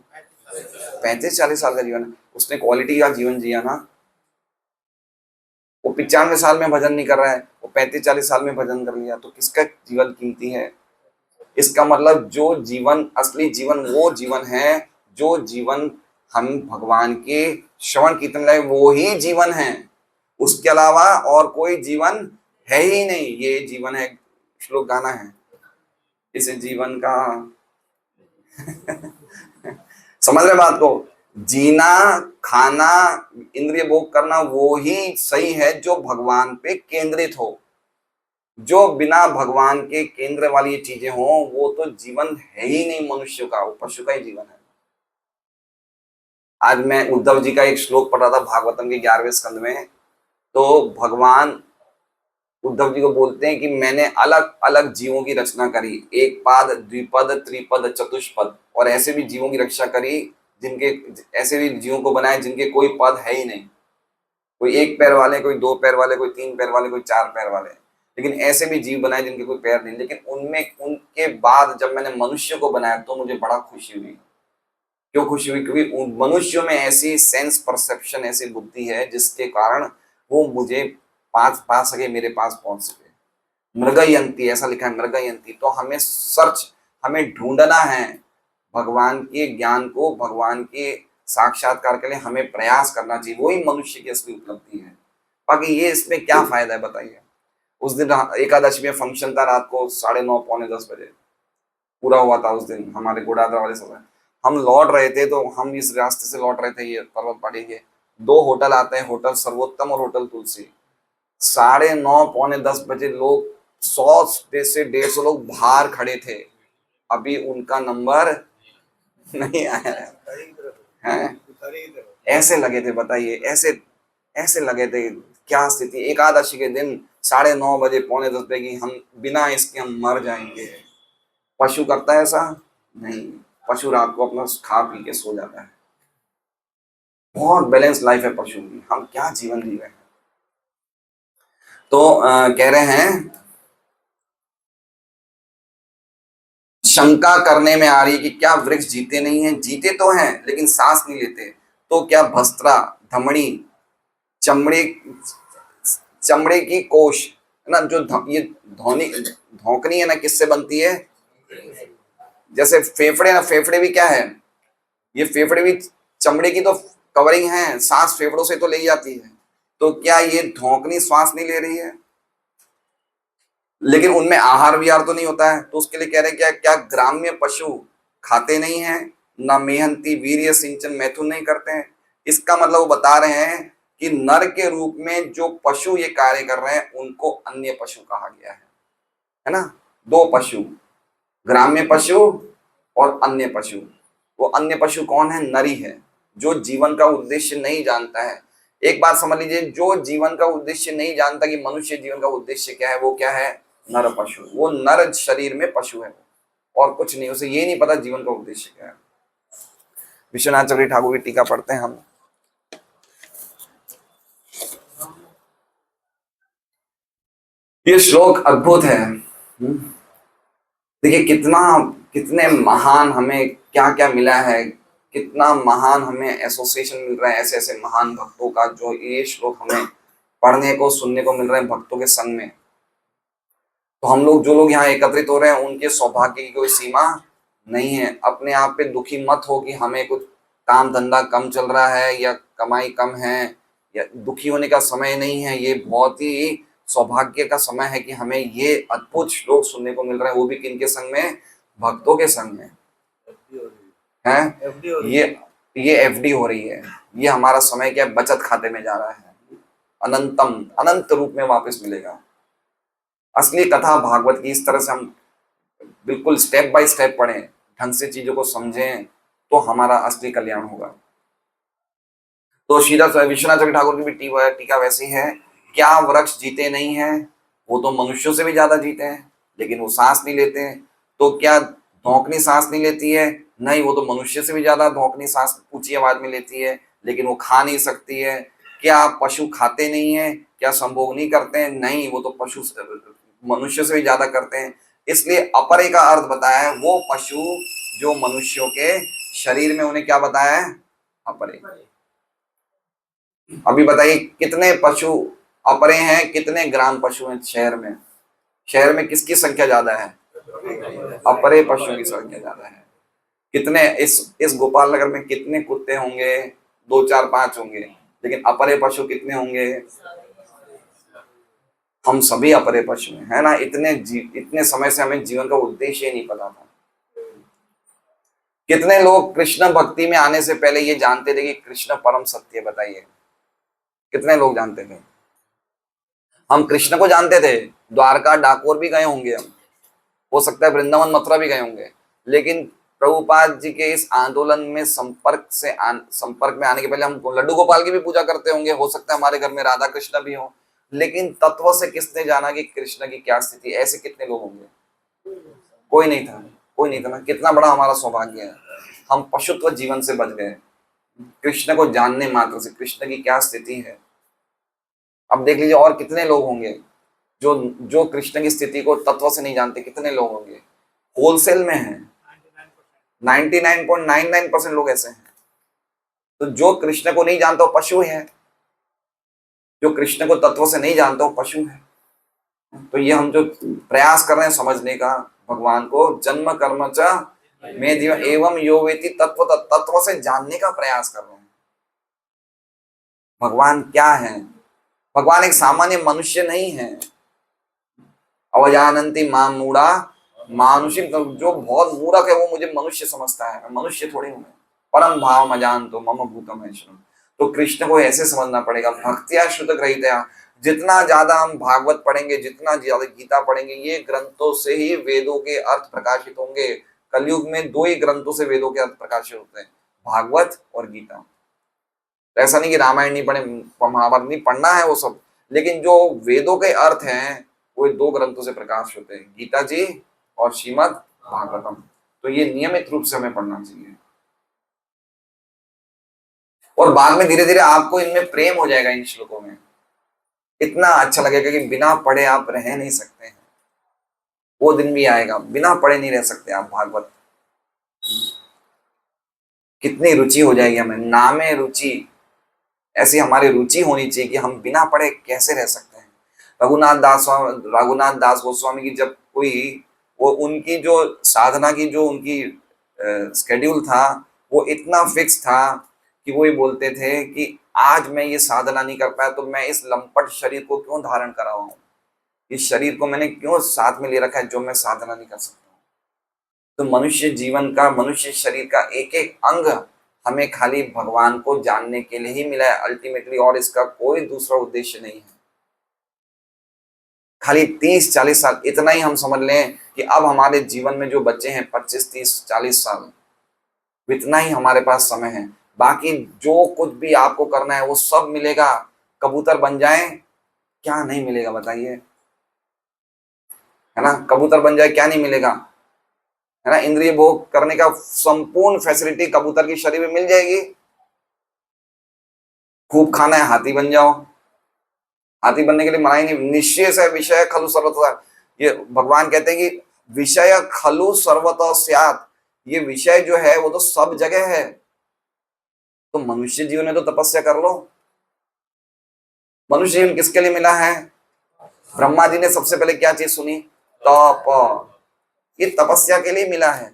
35-40 साल का जीवन, उसने क्वालिटी का जीवन जिया ना। वो 95 साल में भजन नहीं कर रहा है, वो 35-40 साल में भजन कर लिया, तो किसका जीवन कीमती है? इसका मतलब जो जीवन, असली जीवन वो जीवन है, जो जीवन हम भगवान के श्रवण कीर्तन लाए, वो ही जीवन है। उसके अलावा और कोई जीवन है ही नहीं, ये जीवन है। श्लोक गाना है, इस जीवन का समझ रहे बात को? जीना, खाना, इंद्रिय भोग करना वो ही सही है जो भगवान पे केंद्रित हो। जो बिना भगवान के केंद्र वाली चीजें हो, वो तो जीवन है ही नहीं मनुष्य का, वो पशु का ही जीवन है। आज मैं उद्धव जी का एक श्लोक पढ़ रहा था भागवतम के 11वें स्कंद में। तो भगवान उद्धव जी को बोलते हैं कि मैंने अलग अलग जीवों की रचना करी, एक पाद, द्विपद, त्रिपद, चतुष्पद, और ऐसे भी जीवों की रक्षा करी जिनके, ऐसे भी जीवों को बनाए जिनके कोई पद है ही नहीं। कोई 1 पैर वाले, कोई 2 पैर वाले, कोई 3 पैर वाले, कोई 4 पैर वाले, लेकिन ऐसे भी जीव बनाए जिनके कोई पैर नहीं। लेकिन उनमें, उनके बाद जब मैंने मनुष्य को बनाया तो मुझे बड़ा खुशी हुई। क्यों खुशी हुई? क्योंकि मनुष्यों में ऐसी सेंस परसेप्शन, ऐसी बुद्धि है जिसके कारण वो मुझे पास पा सके, मेरे पास पहुंच सके। मृगयंती ऐसा लिखा है, मृगयंती। तो हमें सर्च, हमें ढूंढना है भगवान के ज्ञान को, भगवान के साक्षात्कार के लिए हमें प्रयास करना चाहिए, वही मनुष्य की असली उपलब्धि है। बाकी ये इसमें क्या फायदा है बताइए? उस दिन एकादशी में फंक्शन था, रात को 9:30 पौने 10 बजे पूरा हुआ था उस दिन हमारे गोडादरा वाले समय। हम लौट रहे थे, तो हम इस रास्ते से लौट रहे थे, ये पर्वत पहाड़ी के 2 होटल आते हैं, होटल सर्वोत्तम और होटल तुलसी। 9:30 पौने 10 बजे लोग 100 से 150 लोग बाहर खड़े थे, अभी उनका नंबर नहीं आया है। ऐसे लगे थे, बताइए, ऐसे ऐसे लगे थे। क्या स्थिति, एकादशी के दिन 9:30 बजे पौने 10 बजे की, हम बिना इसके हम मर जाएंगे। पशु करता है ऐसा? नहीं, पशु रात को अपना खा पी के सो जाता है। बहुत बैलेंस लाइफ है पशु की, हम क्या जीवन जी रहे हैं। तो कह रहे हैं, शंका करने में आ रही है कि क्या वृक्ष जीते नहीं हैं? जीते तो हैं लेकिन सांस नहीं लेते। तो क्या भस्त्रा, धमनी, चमड़े चमड़े की कोश है ना, जो ये धौकनी है ना, किससे बनती है? जैसे फेफड़े ना, फेफड़े भी क्या है? ये फेफड़े भी चमड़े की तो कवरिंग है, सांस फेफड़ों से तो ले जाती है। तो क्या ये धौकनी श्वास नहीं ले रही है? लेकिन उनमें आहार विहार तो नहीं होता है। तो उसके लिए कह रहे हैं, क्या क्या ग्राम्य पशु खाते नहीं हैं, ना मेहनती वीर्य सिंचन मैथुन नहीं करते हैं? इसका मतलब वो बता रहे हैं कि नर के रूप में जो पशु ये कार्य कर रहे हैं उनको अन्य पशु कहा गया है ना। दो पशु, ग्राम्य पशु और अन्य पशु। वो अन्य पशु कौन है? नरी है, जो जीवन का उद्देश्य नहीं जानता है। एक बात समझ लीजिए, जो जीवन का उद्देश्य नहीं जानता कि मनुष्य जीवन का उद्देश्य क्या है, वो क्या है? नर पशु। वो नर शरीर में पशु है और कुछ नहीं, उसे ये नहीं पता जीवन का उद्देश्य क्या है। विश्वनाथ चक्रवर्ती ठाकुर की टीका पढ़ते हैं हम। ये श्लोक अद्भुत है। देखिए कितना, कितने महान हमें क्या क्या मिला है, कितना महान हमें एसोसिएशन मिल रहा है ऐसे ऐसे महान भक्तों का, जो ये श्लोक हमें पढ़ने को सुनने को मिल रहे हैं भक्तों के संग में। तो हम लोग, जो लोग यहाँ एकत्रित हो रहे हैं, उनके सौभाग्य की कोई सीमा नहीं है। अपने आप पे दुखी मत हो कि हमें कुछ काम धंधा कम चल रहा है या कमाई कम है, या दुखी होने का समय नहीं है। ये बहुत ही सौभाग्य का समय है कि हमें ये अद्भुत श्लोक सुनने को मिल रहा है, वो भी किनके संग में? भक्तों के संग में है। ये एफडी हो रही है। ये हमारा समय क्या बचत खाते में जा रहा है, अनंतम अनंत रूप में वापस मिलेगा। असली कथा भागवत की इस तरह से हम बिल्कुल स्टेप बाय स्टेप पढ़ें, ढंग से चीजों को समझें, तो हमारा असली कल्याण होगा। तो श्रीधर विश्वनाथ चक्रवर्ती ठाकुर की भी टीका वैसी है। क्या वृक्ष जीते नहीं है? वो तो मनुष्यों से भी ज्यादा जीते हैं, लेकिन वो सांस नहीं लेते हैं। तो क्या धौंकनी सांस नहीं लेती है? नहीं, वो तो मनुष्य से भी ज्यादा धौंकनी सांस ऊंची आवाज में लेती है, लेकिन वो खा नहीं सकती है। क्या पशु खाते नहीं है? क्या संभोग नहीं करते हैं? नहीं, वो तो पशु मनुष्य से भी ज्यादा करते हैं। इसलिए अपरे का अर्थ बताया है, वो पशु जो मनुष्यों के शरीर में, उन्हें क्या बताया है? अपरे। अभी बताइए कितने पशु अपरे हैं, कितने ग्राम पशु हैं शहर में? शहर में किसकी संख्या ज्यादा है? अपरे पशुओं की संख्या ज्यादा है। कितने इस गोपाल नगर में कितने कुत्ते होंगे? 2 4 5 होंगे, लेकिन अपरे पशु कितने होंगे? हम सभी अपरे पशु हैं, है ना। इतने समय से हमें जीवन का उद्देश्य ही नहीं पता था। कितने लोग कृष्ण भक्ति में आने से पहले ये जानते थे कि कृष्ण परम सत्य? बताइए कितने लोग जानते थे? हम कृष्ण को जानते थे, द्वारका डाकोर भी गए होंगे हम, हो सकता है वृंदावन मथुरा भी गए होंगे, लेकिन प्रभुपाद जी के इस आंदोलन में संपर्क में आने के पहले हम लड्डू गोपाल की भी पूजा करते होंगे, हो सकता है हमारे घर में राधा कृष्ण भी हो, लेकिन तत्व से किसने जाना कि कृष्ण की क्या स्थिति? ऐसे कितने लोग होंगे? कोई नहीं था, कोई नहीं था ना। कितना बड़ा हमारा सौभाग्य है, हम पशुत्व जीवन से बच गए कृष्ण को जानने मात्र से, कृष्ण की क्या स्थिति है। अब देख लीजिए और कितने लोग होंगे जो जो कृष्ण की स्थिति को तत्व से नहीं जानते। कितने लोग होंगे? होलसेल में है 99.99% लोग ऐसे हैं। तो जो कृष्ण को नहीं जानता वो पशु है, जो कृष्ण को तत्व से नहीं जानता वो पशु है। तो ये हम जो प्रयास कर रहे हैं समझने का भगवान को, जन्म कर्म च में जीवन एवं यो वेति तत्व, तत्व से जानने का प्रयास कर रहे हैं। भगवान क्या है? भगवान एक सामान्य मनुष्य नहीं है। अवजानन्ति माम मूढ़ा मानुषिक, जो बहुत मूर्ख है वो मुझे मनुष्य समझता है, मैं मनुष्य थोड़ी हूं। परम भाव मजान तो मम भूतम है। तो कृष्ण को ऐसे समझना पड़ेगा, भक्तिया श्रुत ग्रहीतया। जितना ज्यादा हम भागवत पढ़ेंगे, जितना ज्यादा गीता पढ़ेंगे, ये ग्रंथों से ही वेदों के अर्थ प्रकाशित होंगे। कलयुग में 2 ही ग्रंथों से वेदों के अर्थ प्रकाशित होते हैं, भागवत और गीता। ऐसा नहीं कि रामायण नहीं पढ़े, महाभारत नहीं पढ़ना है वो सब, लेकिन जो वेदों के अर्थ हैं वो 2 ग्रंथों से प्रकाश होते हैं, गीता जी और श्रीमद् भागवतम। तो ये नियमित रूप से हमें पढ़ना चाहिए, और बाद में धीरे धीरे आपको इनमें प्रेम हो जाएगा, इन श्लोकों में इतना अच्छा लगेगा कि बिना पढ़े आप रह नहीं सकते हैं। वो दिन भी आएगा, बिना पढ़े नहीं रह सकते आप भागवत। कितनी रुचि हो जाएगी हमें, नामे रुचि, ऐसी हमारी रुचि होनी चाहिए कि हम बिना पढ़े कैसे रह सकते हैं। रघुनाथ दास गोस्वामी की जब कोई, वो उनकी जो साधना की जो उनकी स्केड्यूल था, वो इतना फिक्स था कि वो ये बोलते थे कि आज मैं ये साधना नहीं कर पाया तो मैं इस लंपट शरीर को क्यों धारण करा हूं, इस शरीर को मैंने क्यों साथ में ले रखा है जो मैं साधना नहीं कर सकता। तो मनुष्य जीवन का, मनुष्य शरीर का एक एक अंग हमें खाली भगवान को जानने के लिए ही मिला है अल्टीमेटली, और इसका कोई दूसरा उद्देश्य नहीं है। खाली 30-40 साल इतना ही हम समझ लें कि अब हमारे जीवन में जो बच्चे हैं 25-30-40 साल, इतना ही हमारे पास समय है। बाकी जो कुछ भी आपको करना है वो सब मिलेगा। कबूतर बन जाएं, क्या नहीं मिलेगा बताइए, है ना? कबूतर बन जाए, क्या नहीं मिलेगा, है ना? इंद्रिय भोग करने का संपूर्ण फैसिलिटी कबूतर की शरीर में मिल जाएगी। खूब खाना है, हाथी बन जाओ। हाथी बनने के लिए मना ही नहीं, निश्चय से विषय खलु सर्वतः, ये भगवान कहते हैं कि विषय खलु सर्वतः स्यात्, ये विषय जो है वो तो सब जगह है। तो मनुष्य जीवन में तो तपस्या कर लो। मनुष्य जीवन किसके लिए मिला है? ब्रह्मा जी ने सबसे पहले क्या चीज सुनी? तप। ये तपस्या के लिए मिला है,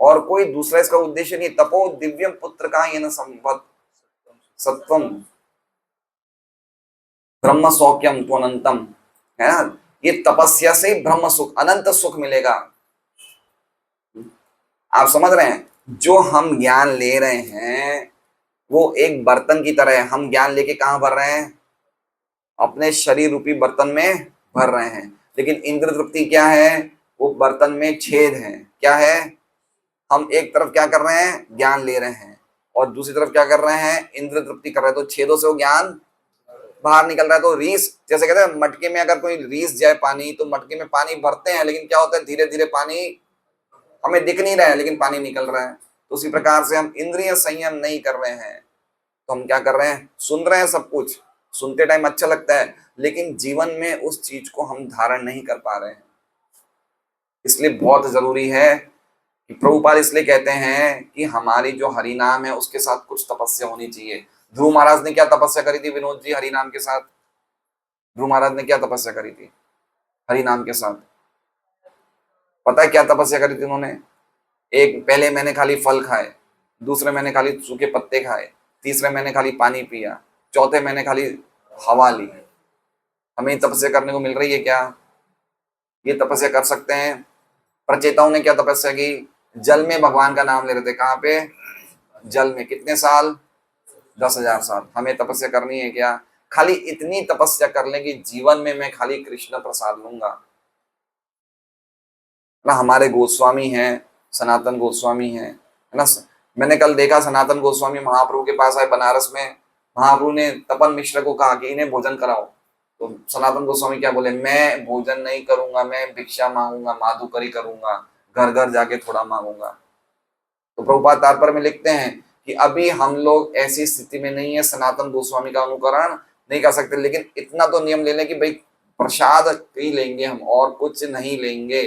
और कोई दूसरा इसका उद्देश्य नहीं। तपो दिव्यम पुत्र का ये न संपद सत्वम ब्रह्म सौख्यम तो अनंतम, है ना? ये तपस्या से ब्रह्म सुख, अनंत सुख मिलेगा। आप समझ रहे हैं? जो हम ज्ञान ले रहे हैं वो एक बर्तन की तरह है। हम ज्ञान लेके कहां भर रहे हैं? अपने शरीर रूपी बर्तन में भर रहे हैं। लेकिन इंद्र तृप्ति क्या है? वो बर्तन में छेद है। क्या है? हम एक तरफ क्या कर रहे हैं? ज्ञान ले रहे हैं, और दूसरी तरफ क्या कर रहे हैं? इंद्र तृप्ति कर रहे हैं। तो छेदों से वो ज्ञान बाहर निकल रहा है। तो रीस, जैसे कहते हैं मटके में अगर कोई रीस जाए पानी, तो मटके में पानी भरते हैं, लेकिन क्या होता है? धीरे धीरे पानी हमें दिख नहीं रहा है, लेकिन पानी निकल रहा है। तो उसी प्रकार से हम इंद्रिय संयम नहीं कर रहे हैं, तो हम क्या कर रहे हैं? सुन रहे हैं, सब कुछ सुनते टाइम अच्छा लगता है, लेकिन जीवन में उस चीज को हम धारण नहीं कर पा रहे हैं। इसलिए बहुत जरूरी है कि प्रभुपाद इसलिए कहते हैं कि हमारी जो हरि नाम है उसके साथ कुछ तपस्या होनी चाहिए। ध्रुव महाराज ने क्या तपस्या करी थी विनोद जी हरि नाम के साथ? ध्रुव महाराज ने क्या तपस्या करी थी हरि नाम के साथ? पता है क्या तपस्या करी थी उन्होंने? एक, पहले मैंने खाली फल खाए, दूसरे मैंने खाली सूखे पत्ते खाए, तीसरे मैंने खाली पानी पिया, चौथे मैंने खाली हवा ली। हमें तपस्या करने को मिल रही है क्या? ये तपस्या कर सकते हैं? प्रचेताओं ने क्या तपस्या की? जल में भगवान का नाम ले रहे थे। कहाँ पे? जल में। कितने साल? 10,000 साल। हमें तपस्या करनी है क्या? खाली इतनी तपस्या कर लें कि जीवन में मैं खाली कृष्ण प्रसाद लूंगा ना। हमारे गोस्वामी हैं, सनातन गोस्वामी हैं, है ना? मैंने कल देखा सनातन गोस्वामी महाप्रभु के पास आए बनारस में। महाप्रभु ने तपन मिश्र को कहा कि इन्हें भोजन कराओ, तो सनातन गोस्वामी क्या बोले? मैं भोजन नहीं करूंगा, मैं भिक्षा मांगूंगा, माधुकरी करूंगा, घर घर जाके थोड़ा मांगूंगा। तो प्रभुपाद तात्पर्य में लिखते हैं कि अभी हम लोग ऐसी स्थिति में नहीं है, सनातन गोस्वामी का अनुकरण नहीं कर सकते, लेकिन इतना तो नियम ले लें कि भाई प्रसाद ही लेंगे हम, और कुछ नहीं लेंगे,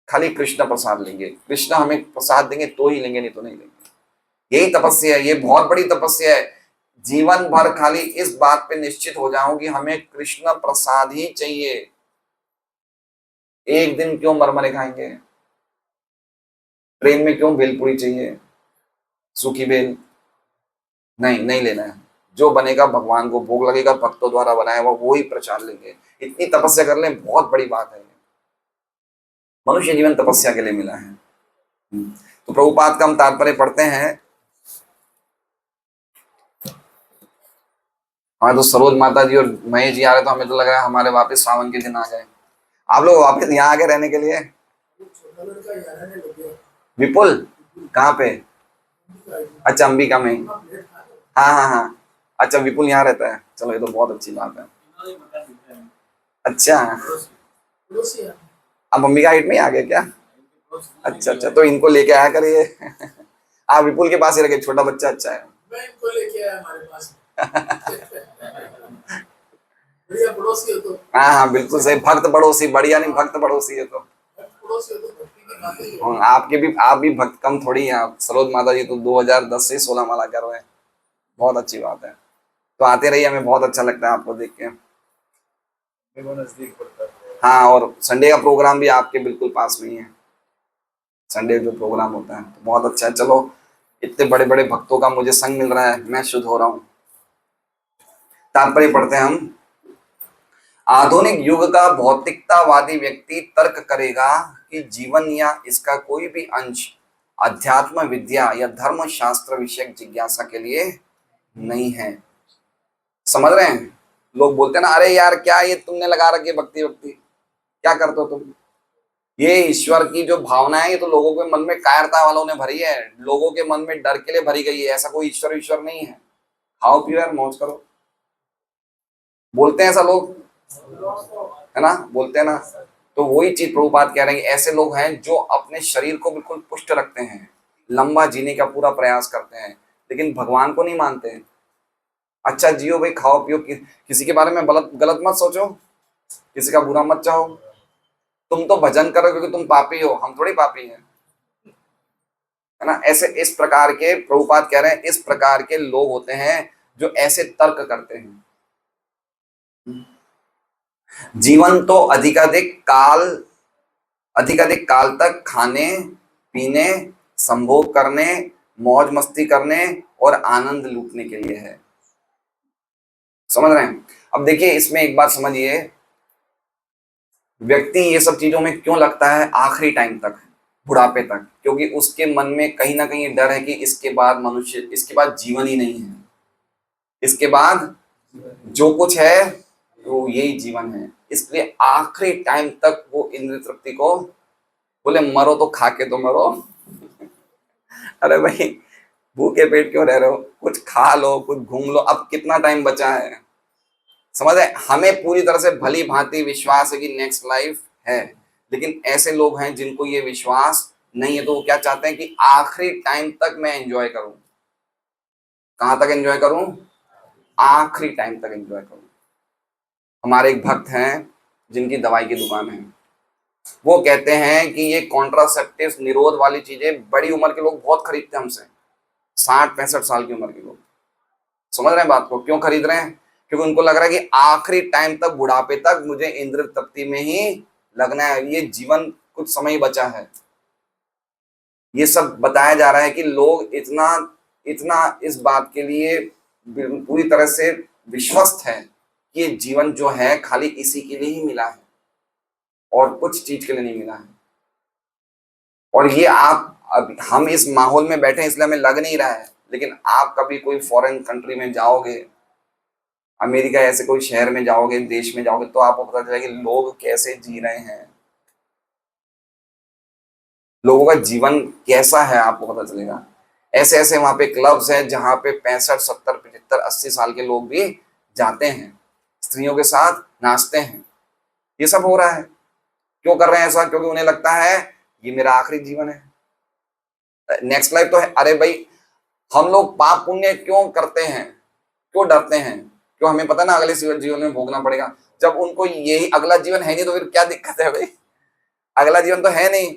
खाली कृष्ण प्रसाद लेंगे। कृष्ण हमें प्रसाद देंगे तो ही लेंगे, नहीं तो नहीं लेंगे। यही तपस्या है, ये बहुत बड़ी तपस्या है। जीवन भर खाली इस बात पे निश्चित हो जाऊं कि हमें कृष्ण प्रसाद ही चाहिए। एक दिन क्यों मरमरे खाएंगे? ट्रेन में क्यों भेलपुरी चाहिए, सूखी भेल? नहीं, नहीं लेना है। जो बनेगा भगवान को भोग लगेगा, भक्तों द्वारा बनाया हुआ वो ही प्रसाद लेंगे। इतनी तपस्या कर लें, बहुत बड़ी बात है। मनुष्य जीवन तपस्या के लिए मिला है। तो प्रभुपाद का हम तात्पर्य पढ़ते हैं। हाँ, तो सरोज माता जी और महेश जी आ रहे, तो हमें तो लग रहा है हमारे वापस सावन के दिन आ जाए। आप लोग वापस यहाँ आ गए रहने के लिए? विपुल कहाँ पे? अच्छा, अंबिका में। हाँ हाँ हाँ, अच्छा विपुल यहाँ रहता है। चलो, ये तो बहुत अच्छी बात है। अच्छा, अब अंबिका हाइट में ही आ गए क्या? अच्छा अच्छा, तो इनको लेके आया करिए। आप विपुल के पास ही रखे, छोटा बच्चा अच्छा है। मैं इनको लेके आया हमारे पास। बढ़िया पड़ोसी हो तो। हाँ हाँ बिल्कुल सही, भक्त पड़ोसी, बढ़िया नहीं भक्त पड़ोसी है तो। पड़ोसी हो तो भक्ति की बातें ही हाँ, आपके भी, आप भी भक्त कम थोड़ी हैं। आप सरोज माता जी तो 2010 से 16 माला कर रहे हैं, बहुत अच्छी बात है। तो आते रहिए, हमें बहुत अच्छा लगता है आपको देख के। नजदीक पड़ता है। हाँ, और संडे का प्रोग्राम भी आपके बिल्कुल पास में ही है। संडे जो प्रोग्राम होता है तो बहुत अच्छा है। चलो, इतने बड़े बड़े भक्तों का मुझे संग मिल रहा है, मैं शुद्ध हो रहा हूँ। तात्पर्य पढ़ते हैं हम। आधुनिक युग का भौतिकतावादी व्यक्ति तर्क करेगा कि जीवन या इसका कोई भी अंश अध्यात्म विद्या या धर्म शास्त्र विषयक जिज्ञासा के लिए नहीं है। समझ रहे हैं? लोग बोलते हैं ना, अरे यार क्या ये तुमने लगा रखी है भक्ति भक्ति, क्या करते हो तुम? ये ईश्वर की जो भावना है, ये तो लोगों के मन में कायरता वालों ने भरी है, लोगों के मन में डर के लिए भरी गई है। ऐसा कोई ईश्वर ईश्वर नहीं है। खाओ पियो यार, मौज करो। बोलते हैं ऐसा लोग, है ना, बोलते हैं ना। तो वही चीज प्रभुपाद कह रहे हैं, ऐसे लोग हैं जो अपने शरीर को बिल्कुल पुष्ट रखते हैं, लंबा जीने का पूरा प्रयास करते हैं, लेकिन भगवान को नहीं मानते हैं। अच्छा जियो भाई, खाओ पियो, किसी के बारे में गलत गलत मत सोचो, किसी का बुरा मत चाहो। तुम तो भजन करो क्योंकि तुम पापी हो, हम थोड़ी पापी हैं, है ना। ऐसे इस प्रकार के, प्रभुपाद कह रहे हैं, इस प्रकार के लोग होते हैं जो ऐसे तर्क करते हैं। जीवन तो अधिकाधिक काल तक खाने पीने, संभोग करने, मौज मस्ती करने और आनंद लूटने के लिए है। समझ रहे हैं? अब देखिए, इसमें एक बात समझिए, व्यक्ति ये सब चीजों में क्यों लगता है आखिरी टाइम तक, बुढ़ापे तक? क्योंकि उसके मन में कहीं ना कहीं डर है कि इसके बाद जीवन ही नहीं है, इसके बाद जो कुछ है वो यही जीवन है। इसलिए आखिरी टाइम तक वो इंद्रिय तृप्ति को, बोले मरो तो खा के तो मरो। अरे भाई, भूखे पेट क्यों रह रहे हो? कुछ खा लो, कुछ घूम लो, अब कितना टाइम बचा है। समझ है? हमें पूरी तरह से भली भांति विश्वास है कि नेक्स्ट लाइफ है, लेकिन ऐसे लोग हैं जिनको ये विश्वास नहीं है, तो वो क्या चाहते हैं कि आखिरी टाइम तक मैं एंजॉय करूं। कहां तक एंजॉय करूं? आखिरी टाइम तक एंजॉय करूं। हमारे एक भक्त हैं जिनकी दवाई की दुकान है, वो कहते हैं कि ये कॉन्ट्रासेप्टिव निरोध वाली चीजें बड़ी उम्र के लोग बहुत खरीदते हैं हमसे, 60-65 साल की उम्र के लोग। समझ रहे हैं बात को? क्यों खरीद रहे हैं? क्योंकि उनको लग रहा है कि आखिरी टाइम तक, बुढ़ापे तक मुझे इंद्र तृप्ति में ही लगना है, ये जीवन कुछ समय ही बचा है। ये सब बताया जा रहा है कि लोग इतना इतना इस बात के लिए पूरी तरह से विश्वस्त है कि ये जीवन जो है खाली इसी के लिए ही मिला है और कुछ चीज के लिए नहीं मिला है। और ये आप, अब हम इस माहौल में बैठे हैं इसलिए हमें लग नहीं रहा है, लेकिन आप कभी कोई फॉरेन कंट्री में जाओगे, अमेरिका ऐसे कोई शहर में जाओगे, देश में जाओगे, तो आपको पता चलेगा कि लोग कैसे जी रहे हैं, लोगों का जीवन कैसा है, आपको पता चलेगा। ऐसे ऐसे वहां पे क्लब्स हैं जहां पे 65, 70, 75, 80 साल के लोग भी जाते हैं, स्त्रियों के साथ नाचते हैं। ये सब हो रहा है, क्यों कर रहे हैं ऐसा? क्योंकि उन्हें लगता है ये मेरा आखिरी जीवन है, नेक्स्ट लाइफ तो है। अरे भाई, हम लोग पाप पुण्य क्यों करते हैं, क्यों डरते हैं? क्यों? हमें पता ना अगले जीवन में भोगना पड़ेगा। जब उनको यही अगला जीवन है नहीं तो फिर क्या दिक्कत है भाई? अगला जीवन तो है नहीं।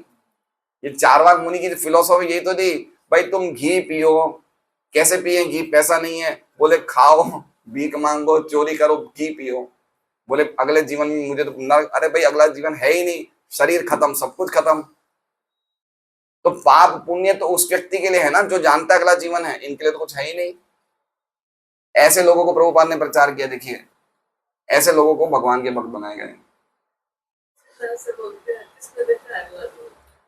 ये चारवाक मुनि की फिलोसॉफी यही तो थी, भाई तुम घी पियो। कैसे पिए घी? पैसा नहीं है, बोले खाओ, भीख मांगो, चोरी करो, घी पियो। बोले अगले जीवन में मुझे तो नरक। अरे भाई, अगला जीवन है ही नहीं, शरीर खत्म, सब कुछ खत्म। तो पाप पुण्य तो उस व्यक्ति के लिए है ना जो जानता है अगला जीवन है, इनके लिए तो कुछ है ही नहीं। ऐसे लोगों को प्रभुपाद ने प्रचार किया। देखिए, ऐसे लोगों को भगवान के भक्त बनाए गए।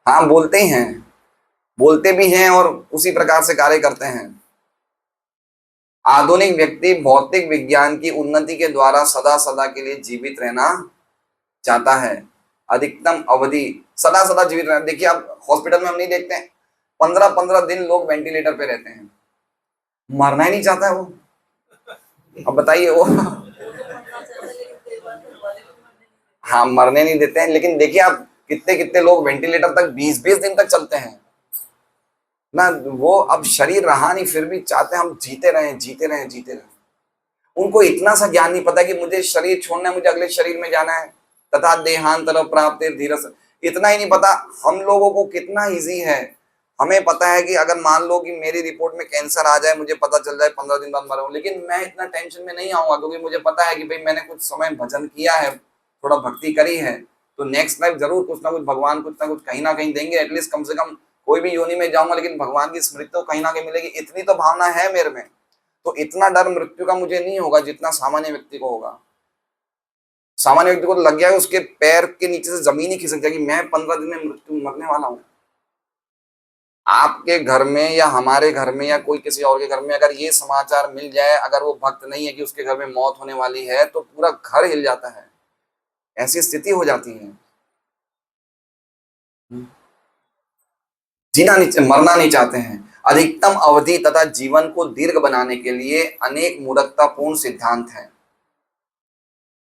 हाँ, बोलते ही हैं, बोलते भी हैं और उसी प्रकार से कार्य करते हैं। आधुनिक व्यक्ति भौतिक विज्ञान की उन्नति के द्वारा सदा सदा के लिए जीवित रहना चाहता है, अधिकतम अवधि सदा सदा जीवित रहना। देखिए, आप हॉस्पिटल में हम नहीं देखते हैं, 15-15 दिन लोग वेंटिलेटर पे रहते हैं, मरना ही नहीं चाहता है वो। अब बताइए वो। हाँ, मरने नहीं देते हैं, लेकिन देखिए आप कितने कितने लोग वेंटिलेटर तक 20-20 दिन तक चलते हैं ना। वो अब शरीर रहा नहीं, फिर भी चाहते हैं हम जीते रहें, जीते रहें, जीते रहें। उनको इतना सा ज्ञान नहीं पता कि मुझे शरीर छोड़ना है, मुझे अगले शरीर में जाना है। तथा देहांतर प्राप्ति धीरज, इतना ही नहीं पता। हम लोगों को कितना इजी है, हमें पता है कि अगर मान लो कि मेरी रिपोर्ट में कैंसर आ जाए, मुझे पता चल जाए 15 दिन बाद मरा हूं, लेकिन मैं इतना टेंशन में नहीं आऊंगा, क्योंकि मुझे पता है कि भाई मैंने कुछ समय भजन किया है, थोड़ा भक्ति करी है, तो नेक्स्ट लाइफ जरूर कुछ ना कुछ भगवान कुछ ना कुछ कहीं ना कहीं देंगे। एटलीस्ट कम से कम कोई भी योनि में जाऊंगा लेकिन भगवान की स्मृति तो कहीं ना कहीं मिलेगी, इतनी तो भावना है मेरे में। तो इतना डर मृत्यु का मुझे नहीं होगा जितना सामान्य व्यक्ति को होगा। सामान्य व्यक्ति को तो लग गया है उसके पैर के नीचे से जमीन ही खिसक जाएगी, मैं 15 दिन में मृत्यु मरने वाला हूं। आपके घर में या हमारे घर में या कोई किसी और के घर में अगर ये समाचार मिल जाए, अगर वो भक्त नहीं है कि उसके घर में मौत होने वाली है, तो पूरा घर हिल जाता है, ऐसी स्थिति हो जाती है। जीना नहीं, मरना नहीं चाहते हैं। अधिकतम अवधि तथा जीवन को दीर्घ बनाने के लिए अनेक मूर्खतापूर्ण सिद्धांत हैं,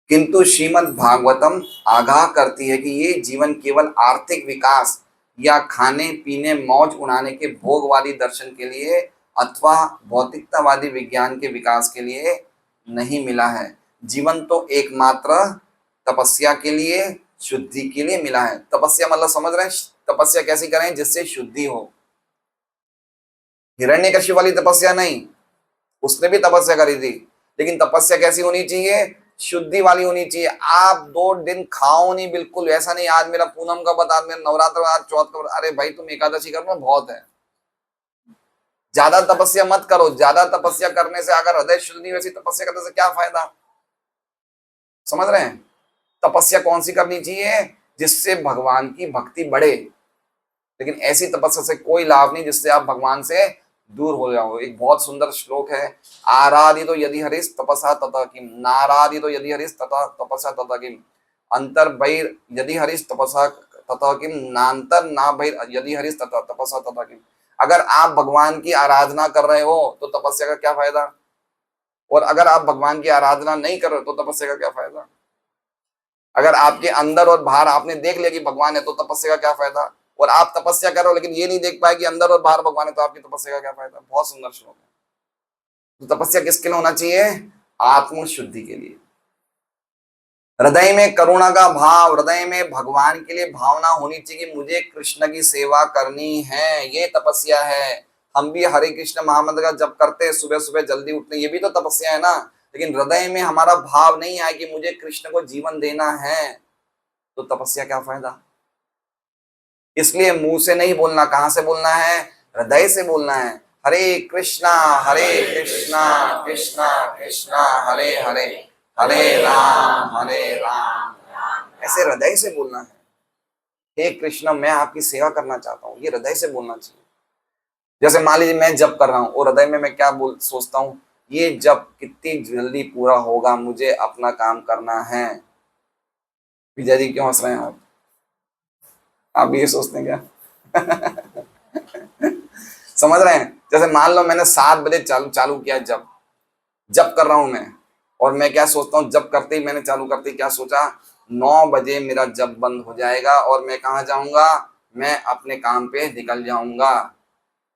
किंतु श्रीमद् भागवतम आगाह करती है कि ये जीवन केवल आर्थिक विकास या खाने पीने मौज उड़ाने के भोगवादी दर्शन के लिए अथवा भौतिकतावादी विज्ञान के विकास के लिए नहीं मिला है। जीवन तो एकमात्र तपस्या के लिए, शुद्धि के लिए मिला है। तपस्या मतलब समझ रहे हैं, तपस्या कैसी करें जिससे शुद्धि हो। हिरण्यकश्यप वाली तपस्या नहीं, उसने भी तपस्या करी थी, लेकिन तपस्या कैसी होनी चाहिए, शुद्धि वाली होनी चाहिए। आप 2 दिन खाओ नहीं, बिल्कुल ऐसा नहीं आज मेरा पूनम का व्रत, आज मेरा नवरात्र, आज चौथ का व्रत। अरे भाई तुम एकादशी करो ना, बहुत है। ज्यादा तपस्या मत करो। ज्यादा तपस्या करने से अगर हृदय शुद्ध नहीं, वैसी तपस्या करने से क्या फायदा। समझ रहे हैं। तपस्या कौन सी करनी चाहिए, जिससे भगवान की भक्ति बढ़े, लेकिन ऐसी तपस्या से कोई लाभ नहीं जिससे आप भगवान से दूर हो जाओ। एक बहुत सुंदर श्लोक है, आराधितो यदि हरिस तपसा तथा किम, नाराधितो यदि हरिस तथा तपसा तथा किम, अंतर बहिर यदि हरिस तपसा तथा किम, नांतर ना बहिर यदि हरिस तथा तपसा तथा किम। अगर आप भगवान की आराधना कर रहे हो तो तपस्या का क्या फायदा, और अगर आप भगवान की आराधना नहीं कर रहे हो तो तपस्या का क्या फायदा। अगर आपके अंदर और बाहर आपने देख लिया कि भगवान है तो तपस्या का क्या फायदा, और आप तपस्या करो लेकिन ये नहीं देख पाए कि अंदर और बाहर भगवान है, तो आपकी तपस्या का क्या फायदा। बहुत सुंदर श्लोक है। तो तपस्या किसके लिए होना चाहिए, आत्म शुद्धि के लिए। हृदय में करुणा का भाव, हृदय में भगवान के लिए भावना होनी चाहिए कि मुझे कृष्ण की सेवा करनी है, ये तपस्या है। हम भी हरे कृष्ण महामंत्र का जप करते हैं, सुबह सुबह जल्दी उठते, ये भी तो तपस्या है ना। लेकिन हृदय में हमारा भाव नहीं आए कि मुझे कृष्ण को जीवन देना है, तो तपस्या क्या फायदा। इसलिए मुंह से नहीं बोलना, कहां से बोलना है, हृदय से बोलना है। हरे कृष्णा कृष्णा कृष्णा हरे हरे, हरे राम, ऐसे हृदय से बोलना है। हे कृष्ण मैं आपकी सेवा करना चाहता हूँ, ये हृदय से बोलना चाहिए। जैसे मान लीजिए मैं जप कर रहा हूँ और हृदय में मैं क्या बोल सोचता हूँ, ये जप कितनी जल्दी पूरा होगा, मुझे अपना काम करना है। विजय जी क्यों हंस रहे हैं आप भी ये सोचते हैं क्या समझ रहे हैं। जैसे मान लो मैंने 7 बजे चालू किया जप कर रहा हूं मैं, और मैं क्या सोचता हूँ, जप करते ही मैंने चालू करते ही क्या सोचा, 9 बजे मेरा जप बंद हो जाएगा और मैं कहाँ जाऊंगा, मैं अपने काम पे निकल जाऊंगा।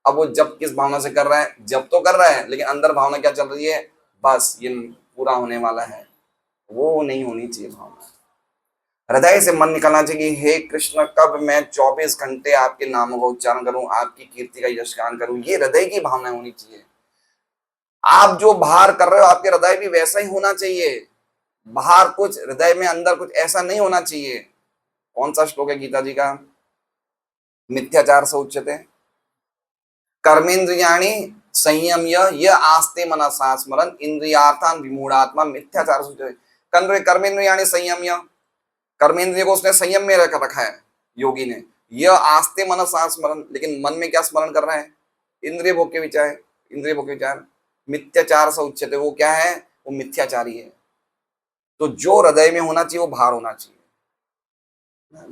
अब वो जप किस भावना से कर रहा है, जप तो कर रहा है लेकिन अंदर भावना क्या चल रही है, बस ये पूरा होने वाला है। वो नहीं होनी चाहिए भावना। हृदय से मन निकलना चाहिए, हे कृष्ण कब मैं 24 घंटे आपके नामों का उच्चारण करूं, आपकी कीर्ति का यशगान करूं, ये हृदय की भावना होनी चाहिए। आप जो बाहर कर रहे हो आपके हृदय भी वैसा ही होना चाहिए। बाहर कुछ, हृदय में अंदर कुछ, ऐसा नहीं होना चाहिए। कौन सा श्लोक है गीता जी का, मिथ्याचार से उच्यते कर्मेंद्रियाणि संयम्य य आस्ते मनसा स्मरन् इंद्रियार्थान विमूढ़ात्मा मिथ्याचार से उच्यते। कर्मेंद्रियाणि संयम्य, कर्मेंद्रिय को उसने संयम में रखा है योगी ने। यह आस्ते मनसा स्मरण, लेकिन मन में क्या स्मरण कर रहा है, इंद्रिय भोग के विचार, इंद्रिय भोग के विचार। मिथ्याचार से उच्यते, वो क्या है, वो मिथ्याचारी है। तो जो हृदय में होना चाहिए वो बाहर होना चाहिए,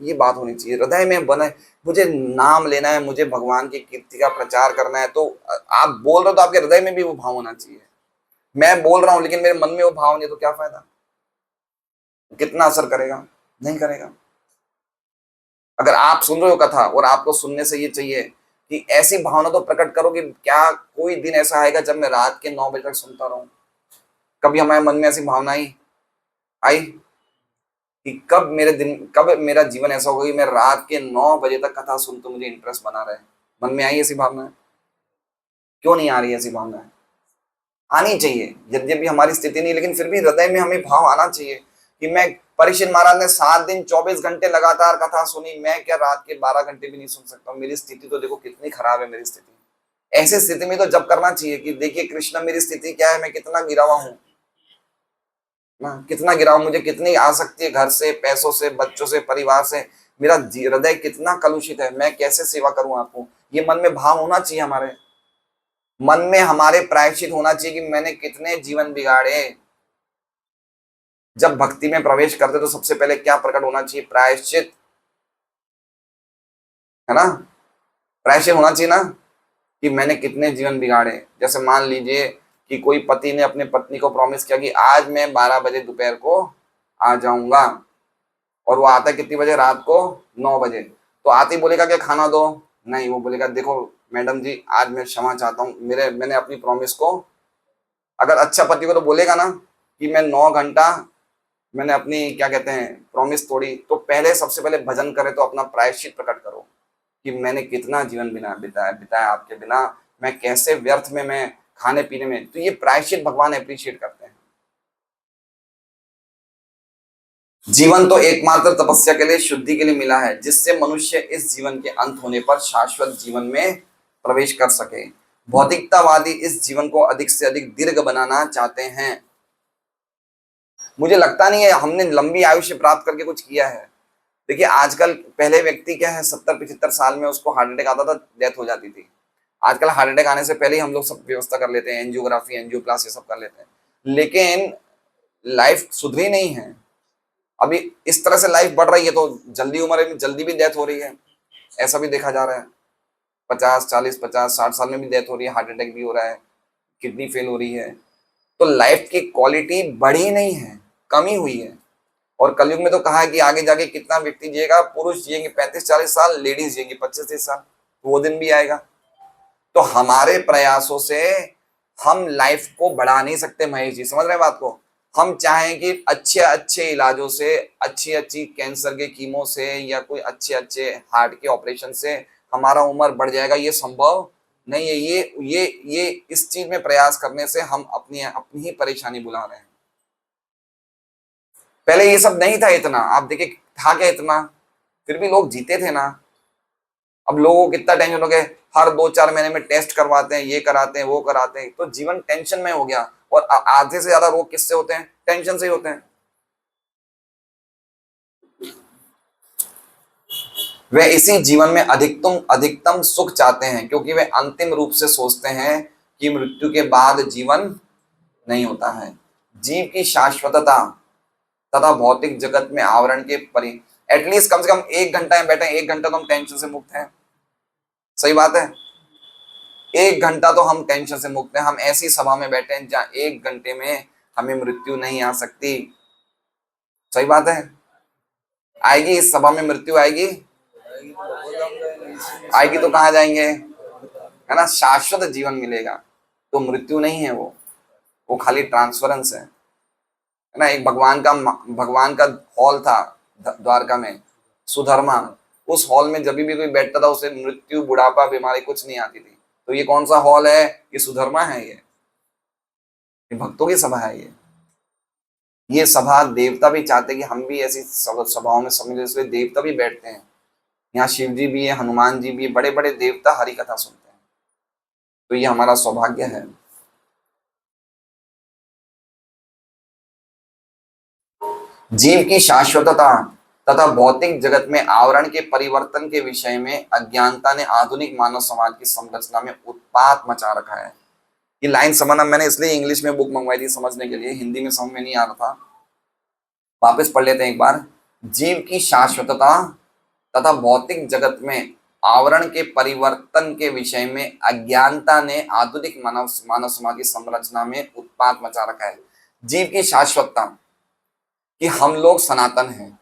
ये बात होनी चाहिए। हृदय में बने, मुझे नाम लेना है, मुझे भगवान की कीर्ति का प्रचार करना है, तो आप बोल रहे हो तो आपके हृदय में भी वो भाव होना चाहिए। मैं बोल रहा हूं लेकिन मेरे मन में वो भाव नहीं, तो क्या फायदा, कितना असर करेगा, नहीं करेगा। अगर आप सुन रहे हो कथा और आपको सुनने से ये चाहिए कि ऐसी भावना तो प्रकट करो कि क्या कोई दिन ऐसा आएगा जब मैं रात के 9 बजे तक सुनता रहूं। कभी हमारे मन में ऐसी भावना आई कि कब मेरा जीवन ऐसा होगा कि मैं रात के 9 बजे तक कथा सुन तो मुझे इंटरेस्ट बना रहे। मन में आई ऐसी भावना? क्यों नहीं आ रही ऐसी भावना? आनी चाहिए। यद्यपि हमारी स्थिति नहीं, लेकिन फिर भी हृदय में हमें भाव आना चाहिए कि मैं, परीक्षित महाराज ने 7 दिन 24 घंटे लगातार कथा सुनी, मैं क्या रात के 12 घंटे भी नहीं सुन सकता? मेरी स्थिति तो देखो कितनी खराब है मेरी स्थिति। ऐसी स्थिति में तो जब करना चाहिए कि देखिए कृष्ण मेरी स्थिति क्या है, मैं कितना गिरा हुआ हूं ना, कितना गिरा हूं, मुझे कितनी आसक्ति है घर से, पैसों से, बच्चों से, परिवार से, मेरा हृदय कितना कलुषित है, मैं कैसे सेवा करूं आपको। ये मन में भाव होना चाहिए, हमारे मन में हमारे प्रायश्चित होना चाहिए कि मैंने कितने जीवन बिगाड़े। जब भक्ति में प्रवेश करते तो सबसे पहले क्या प्रकट होना चाहिए? प्रायश्चित, है ना? प्रायश्चित होना चाहिए ना कि मैंने कितने जीवन बिगाड़े। जैसे मान लीजिए कि कोई पति ने अपने पत्नी को प्रॉमिस किया कि आज मैं 12 बजे दोपहर को आ जाऊंगा, और वो आता है कितनी बजे? रात को 9 बजे। तो आते ही बोलेगा कि खाना दो? नहीं, वो बोलेगा देखो मैडम जी आज मैं क्षमा चाहता हूँ, मैंने अपनी प्रॉमिस को, अगर अच्छा पति को तो बोलेगा ना कि मैं 9 घंटा मैंने अपनी क्या कहते हैं प्रॉमिस तोड़ी। तो पहले सबसे पहले भजन करे तो अपना प्रायश्चित प्रकट करो कि मैंने कितना जीवन बिना बिताया आपके बिना, मैं कैसे व्यर्थ में मैं खाने पीने में। तो ये प्रायश्चित भगवान अप्रिशिएट करते हैं। जीवन तो एकमात्र तपस्या के लिए, शुद्धि के लिए मिला है, जिससे मनुष्य इस जीवन के अंत होने पर शाश्वत जीवन में प्रवेश कर सके। भौतिकतावादी इस जीवन को अधिक से अधिक दीर्घ बनाना चाहते हैं। मुझे लगता नहीं है हमने लंबी आयुष्य प्राप्त करके कुछ किया है। देखिए आजकल, पहले व्यक्ति क्या है 70-75 साल में उसको हार्ट अटैक आता था, डेथ हो जाती थी। आजकल हार्ट अटैक आने से पहले ही हम लोग सब व्यवस्था कर लेते हैं, एंजियोग्राफी, एंजियोप्लास्टी सब कर लेते हैं, लेकिन लाइफ सुधरी नहीं है। अभी इस तरह से लाइफ बढ़ रही है तो जल्दी उम्र में जल्दी भी डेथ हो रही है, ऐसा भी देखा जा रहा है। 50-40-50-60 साल में भी डेथ हो रही है, हार्ट अटैक भी हो रहा है, किडनी फेल हो रही है। तो लाइफ की क्वालिटी बढ़ी नहीं है, कमी हुई है। और कलयुग में तो कहा है कि आगे जाके कितना व्यक्ति जिएगा, पुरुष जिएंगे 35-40 साल, लेडीज जिएंगी 25-30 साल, तो वो दिन भी आएगा। तो हमारे प्रयासों से हम लाइफ को बढ़ा नहीं सकते महेश जी, समझ रहे हैं बात को? हम चाहें कि अच्छे अच्छे इलाजों से, अच्छी अच्छी कैंसर के कीमो से, या कोई अच्छे अच्छे हार्ट के ऑपरेशन से हमारा उम्र बढ़ जाएगा, ये संभव नहीं है। ये इस चीज में प्रयास करने से हम अपनी अपनी ही परेशानी बुला रहे हैं। पहले ये सब नहीं था इतना, आप देखिए था क्या इतना, फिर भी लोग जीते थे ना। अब लोगों को कितना टेंशन हो गया, हर 2-4 महीने में टेस्ट करवाते हैं, ये कराते हैं, वो कराते हैं, तो जीवन टेंशन में हो गया। और आधे से ज्यादा रोग किससे होते हैं? टेंशन से ही होते हैं। वे इसी जीवन में अधिकतम सुख चाहते हैं, क्योंकि वे अंतिम रूप से सोचते हैं कि मृत्यु के बाद जीवन नहीं होता है। जीव की शाश्वतता तथा भौतिक जगत में आवरण के परि, एटलीस्ट कम से कम 1 घंटा में बैठे, 1 घंटा तो हम टेंशन से मुक्त हैं। सही बात है, 1 घंटा तो हम टेंशन से मुक्त हैं। हम ऐसी सभा में बैठे हैं जहां 1 घंटे में हमें मृत्यु नहीं आ सकती। सही बात है, आएगी इस सभा में मृत्यु आएगी? आएगी तो कहाँ जाएंगे, है ना? शाश्वत जीवन मिलेगा, तो मृत्यु नहीं है, वो खाली ट्रांसफरेंस है ना? एक भगवान का हॉल था द्वारका में, सुधर्मा। उस हॉल में जब भी कोई बैठता था उसे मृत्यु, बुढ़ापा, बीमारी कुछ नहीं आती थी। तो ये कौन सा हॉल है? ये सुधर्मा है, ये भक्तों की सभा है। ये सभा देवता भी चाहते कि हम भी ऐसी सभाओं में सम्मिलित, इसलिए देवता भी बैठते हैं यहाँ। शिव जी भी है, हनुमान जी भी, बड़े बड़े देवता हरि कथा सुनते हैं। तो ये हमारा सौभाग्य है। जीव की शाश्वतता तथा भौतिक जगत में आवरण के परिवर्तन के विषय में अज्ञानता ने आधुनिक मानव समाज की संरचना में उत्पात मचा रखा है। ये लाइन समझना, मैंने इसलिए इंग्लिश में बुक मंगवाई थी समझने के लिए, हिंदी में समझ में नहीं आ रहा था। वापस पढ़ लेते हैं एक बार। जीव की शाश्वतता तथा भौतिक जगत में आवरण के परिवर्तन के विषय में अज्ञानता ने आधुनिक मानव समाज की संरचना में उत्पात मचा रखा है। जीव की शाश्वतता कि हम लोग सनातन हैं,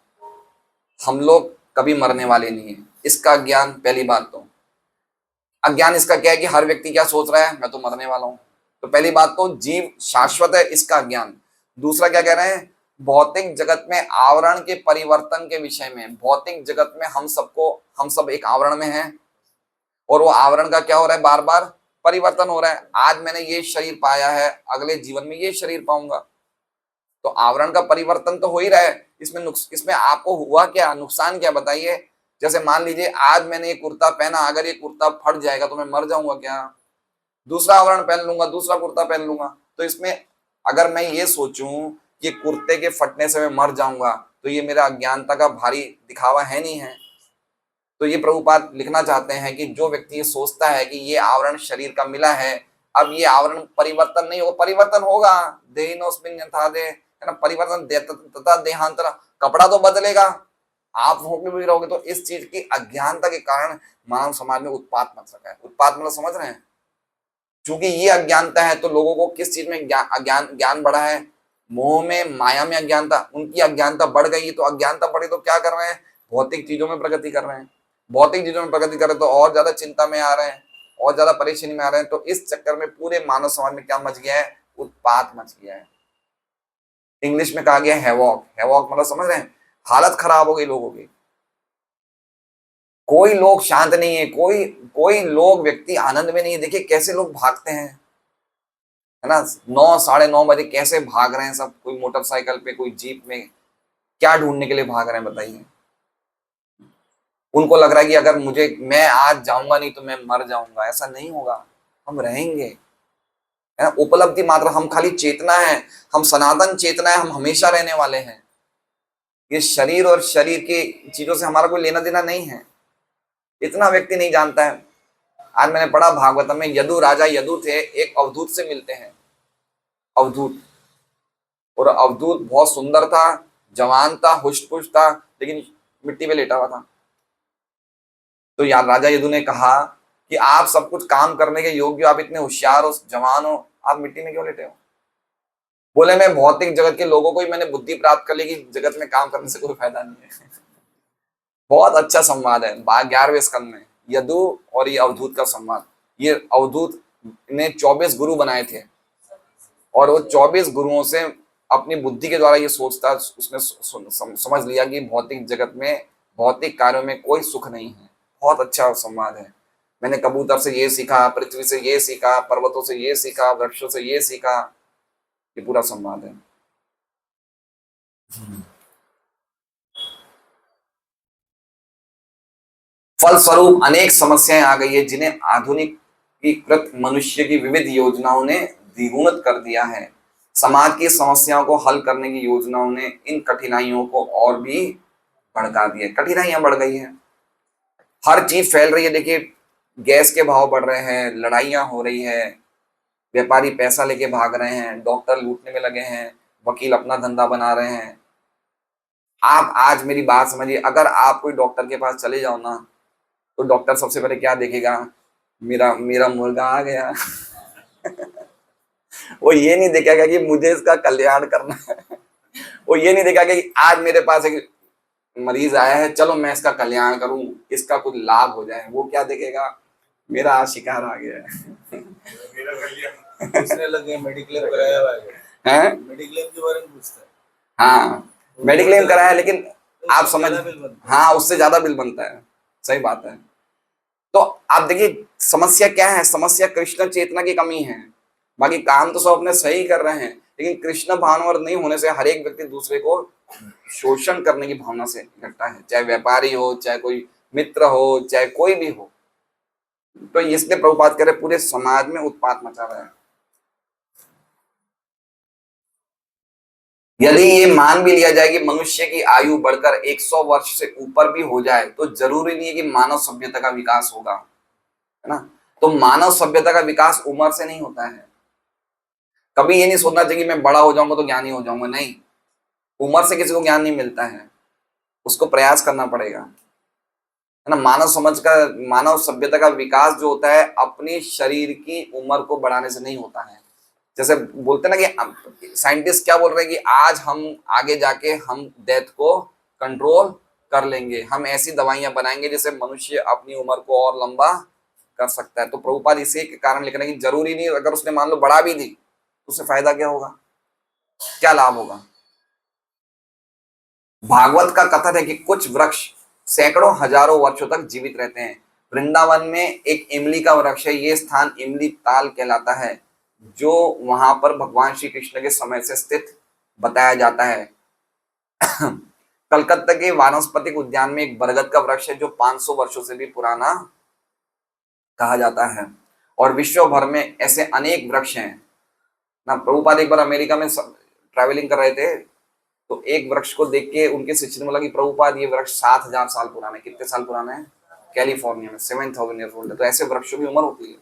हम लोग कभी मरने वाले नहीं है। इसका ज्ञान, पहली बात तो अज्ञान इसका क्या है कि हर व्यक्ति क्या सोच रहा है, मैं तो मरने वाला हूं। तो पहली बात तो जीव शाश्वत है, इसका ज्ञान। दूसरा क्या कह रहे हैं, भौतिक जगत में आवरण के परिवर्तन के विषय में। भौतिक जगत में हम सब एक आवरण में हैं, और वो आवरण का क्या हो रहा है, बार बार परिवर्तन हो रहा है। आज मैंने ये शरीर पाया है, अगले जीवन में ये शरीर पाऊंगा। तो आवरण का परिवर्तन तो हो ही रहा है। इसमें आपको हुआ क्या, नुकसान क्या, बताइए। जैसे मान लीजिए आज मैंने ये कुर्ता पहना, अगर ये कुर्ता फट जाएगा तो मैं मर जाऊंगा क्या? दूसरा आवरण पहन लूंगा, दूसरा कुर्ता पहन लूंगा। तो इसमें अगर मैं ये सोचूं कि कुर्ते के फटने से मैं मर जाऊंगा, तो ये मेरा अज्ञानता का भारी दिखावा है, नहीं है? तो ये प्रभुपाद लिखना चाहते हैं कि जो व्यक्ति ये सोचता है कि ये आवरण शरीर का मिला है, अब ये आवरण परिवर्तन नहीं हो, परिवर्तन होगा, देहिनोस्मिन् यथा देह, है ना, परिवर्तन तथा देहांतर, कपड़ा तो बदलेगा, आप होके भी रहोगे। तो इस चीज की अज्ञानता के कारण मानव समाज में उत्पात मच सका है। उत्पात मतलब समझ रहे हैं? क्योंकि ये अज्ञानता है तो लोगों को किस चीज में ज्ञान बढ़ा है, मोह में, माया में अज्ञानता। उनकी अज्ञानता बढ़ गई, तो अज्ञानता बढ़ी तो क्या कर रहे हैं, भौतिक चीजों में प्रगति कर रहे हैं। भौतिक चीजों में प्रगति कर रहे हैं तो और ज्यादा चिंता में आ रहे हैं, और ज्यादा परेशानी में आ रहे हैं। तो इस चक्कर में पूरे मानव समाज में क्या मच गया है, उत्पात मच गया है। इंग्लिश में कहा गया हैवॉक। हैवॉक मतलब समझ रहे हैं, हालत खराब हो गई लोगों की। कोई लोग शांत नहीं है, कोई लोग व्यक्ति आनंद में नहीं है। देखिए कैसे लोग भागते हैं, है ना, 9, 9:30 बजे कैसे भाग रहे हैं सब, कोई मोटरसाइकिल पे, कोई जीप में, क्या ढूंढने के लिए भाग रहे हैं बताइए। उनको लग रहा है कि अगर मैं आज जाऊंगा नहीं तो मैं मर जाऊंगा। ऐसा नहीं होगा, हम रहेंगे, है ना। उपलब्धि मात्र, हम खाली चेतना है, हम सनातन चेतना है, हम हमेशा रहने वाले हैं। ये शरीर और शरीर की चीजों से हमारा कोई लेना देना नहीं है, इतना व्यक्ति नहीं जानता है। आज मैंने पढ़ा भागवतम में, यदु राजा यदु थे, एक अवधूत से मिलते हैं, अवधूत। और अवधूत बहुत सुंदर था, जवान था, हुष्ट पुष्ट था, लेकिन मिट्टी पे लेटा हुआ था। तो यार राजा यदु ने कहा कि आप सब कुछ काम करने के योग्य हो, आप इतने होशियार हो, जवान हो, आप मिट्टी में क्यों लेटे हो? बोले मैं भौतिक जगत के लोगों को ही मैंने बुद्धि प्राप्त कर ली कि जगत में काम करने से कोई फायदा नहीं है। बहुत अच्छा संवाद है 11वें स्कंद में, यदु और ये अवधूत का संवाद। ये अवधूत ने 24 गुरु बनाए थे, और वो 24 गुरुओं से अपनी बुद्धि के द्वारा ये सोचता, उसने समझ लिया कि भौतिक जगत में, भौतिक कार्यों में कोई सुख नहीं है। बहुत अच्छा संवाद है। मैंने कबूतर से ये सीखा, पृथ्वी से ये सीखा, पर्वतों से ये सीखा, वृक्षों से ये सीखा, ये पूरा संवाद है। फलस्वरूप अनेक समस्याएं आ गई है, जिन्हें आधुनिकीकृत मनुष्य की विविध योजनाओं ने द्विगुणित कर दिया है। समाज की समस्याओं को हल करने की योजनाओं ने इन कठिनाइयों को और भी भड़का दिया। कठिनाइयां बढ़ गई हैं, हर चीज फैल रही है। देखिए गैस के भाव बढ़ रहे हैं, लड़ाइयां हो रही है, व्यापारी पैसा लेके भाग रहे हैं, डॉक्टर लूटने में लगे हैं, वकील अपना धंधा बना रहे हैं। आप आज मेरी बात समझिए, अगर आप कोई डॉक्टर के पास चले जाओ ना, तो डॉक्टर सबसे पहले क्या देखेगा, मेरा मेरा मुर्गा आ गया। वो ये नहीं देखेगा कि मुझे इसका कल्याण करना है। वो ये नहीं देखेगा कि आज मेरे पास एक मरीज आया है, चलो मैं इसका कल्याण करूं, इसका कुछ लाभ हो जाए। वो क्या देखेगा, मेरा आज शिकार आ गया है। मेरा कल्याण पूछने लगे, मेडिक्लेम कराया हुआ है, मेडिक्लेम के बारे में पूछता है। हाँ मेडिक्लेम कराया, लेकिन आप समझ, हाँ उससे ज्यादा बिल बनता है, सही बात है। तो आप देखिए समस्या क्या है, समस्या कृष्ण चेतना की कमी है। बाकी काम तो सब अपने सही कर रहे हैं, लेकिन कृष्ण भावनावर नहीं होने से हर एक व्यक्ति दूसरे को शोषण करने की भावना से इकट्ठा है, चाहे व्यापारी हो, चाहे कोई मित्र हो, चाहे कोई भी हो। तो इसलिए प्रभुपाद कह रहे पूरे समाज में उत्पात मचा रहा है। यदि ये मान भी लिया जाए कि मनुष्य की आयु बढ़कर 100 वर्ष से ऊपर भी हो जाए, तो जरूरी नहीं है कि मानव सभ्यता का विकास होगा, है ना। तो मानव सभ्यता का विकास उम्र से नहीं होता है। कभी ये नहीं सोचना चाहिए कि मैं बड़ा हो जाऊंगा तो ज्ञानी हो जाऊंगा, नहीं। उम्र से किसी को ज्ञान नहीं मिलता है, उसको प्रयास करना पड़ेगा, है ना। मानव सभ्यता का विकास जो होता है अपनी शरीर की उम्र को बढ़ाने से नहीं होता है। जैसे बोलते हैं ना कि साइंटिस्ट क्या बोल रहे हैं कि आज हम आगे जाके हम डेथ को कंट्रोल कर लेंगे, हम ऐसी दवाइयां बनाएंगे जिससे मनुष्य अपनी उम्र को और लंबा कर सकता है। तो प्रभुपाद इसी के कारण लिख रहे हैं कि जरूरी नहीं, अगर उसने मान लो बढ़ा भी दी तो उससे फायदा क्या होगा, क्या लाभ होगा। भागवत का कथन है कि कुछ वृक्ष सैकड़ों हजारों वर्षों तक जीवित रहते हैं। वृंदावन में एक इमली का वृक्ष है, ये स्थान इमली ताल कहलाता है, जो वहां पर भगवान श्री कृष्ण के समय से स्थित बताया जाता है। कलकत्ता के वानस्पतिक उद्यान में एक बरगद का वृक्ष है जो 500 वर्षों से भी पुराना कहा जाता है, और विश्व भर में ऐसे अनेक वृक्ष हैं ना। प्रभुपाद एक बार अमेरिका में ट्रैवलिंग कर रहे थे, तो एक वृक्ष को देख के उनके शिष्य ने बोला कि प्रभुपाद ये वृक्ष 7000 साल पुराना है। कितने साल पुराना है? कैलिफोर्निया में 7000 ईयर ओल्ड है। तो ऐसे वृक्षों की उम्र होती है,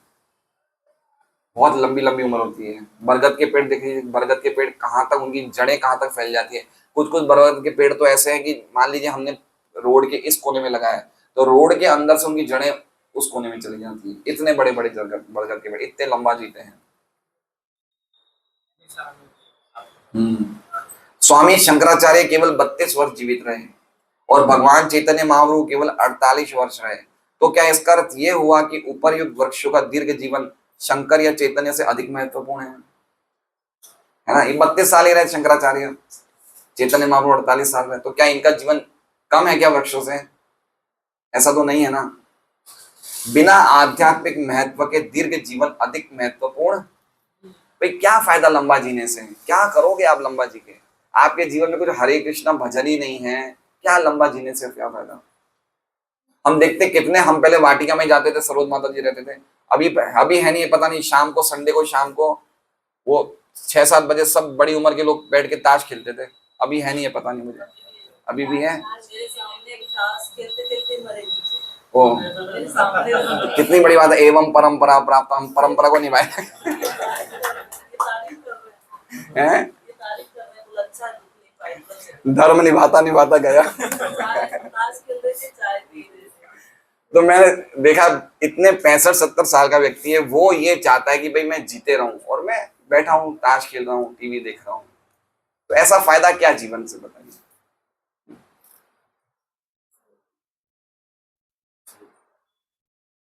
बहुत लंबी लंबी उम्र होती है। बरगद के पेड़ देखिए, बरगद के पेड़ कहाँ तक, उनकी जड़ें कहाँ तक फैल जाती है। कुछ कुछ बरगद के पेड़ तो ऐसे हैं कि मान लीजिए हमने रोड के इस कोने में लगाया, तो रोड के अंदर से उनकी जड़ें उस कोने में चली जाती है। इतने बड़े बड़े बरगद के पेड़, इतने लंबा जीते हैं। स्वामी शंकराचार्य केवल 32 वर्ष जीवित रहे और भगवान चैतन्य महाप्रभु केवल 48 वर्ष रहे। तो क्या इसका अर्थ यह हुआ कि उपर्युक्त वृक्षों का दीर्घ जीवन शंकर या चैतन्य से अधिक महत्वपूर्ण है ना? ये 32 साल ही रहे शंकराचार्य, चैतन्य महाप्रभु 48 साल रहे, तो क्या इनका जीवन कम है क्या वृक्षों से? ऐसा तो नहीं है ना। बिना आध्यात्मिक महत्व के दीर्घ जीवन अधिक महत्वपूर्ण। भाई क्या फायदा लंबा जीने से, क्या करोगे आप लंबा जी के? आपके जीवन में कुछ हरे कृष्णा भजन ही नहीं है, क्या लंबा जीने से क्या फायदा? हम देखते कितने, हम पहले वाटिका में जाते थे, सरोज माता जी रहते थे, अभी है नहीं, पता नहीं। शाम को, संडे को शाम को वो 6-7 बजे सब बड़ी उम्र के लोग बैठ के ताश खेलते थे, अभी है नहीं है, पता नहीं मुझे अभी भी है। ओ कितनी बड़ी बात है, एवं परंपरा प्राप्त, हम परंपरा को निभाए हैं, धर्म निभाता निभाता गया। तो मैंने देखा इतने 65-70 साल का व्यक्ति है, वो ये चाहता है कि भाई मैं जीते रहूं और मैं बैठा हूं, ताश खेल रहा हूं, टीवी देख रहा हूं। तो ऐसा फायदा क्या जीवन से, बताइए।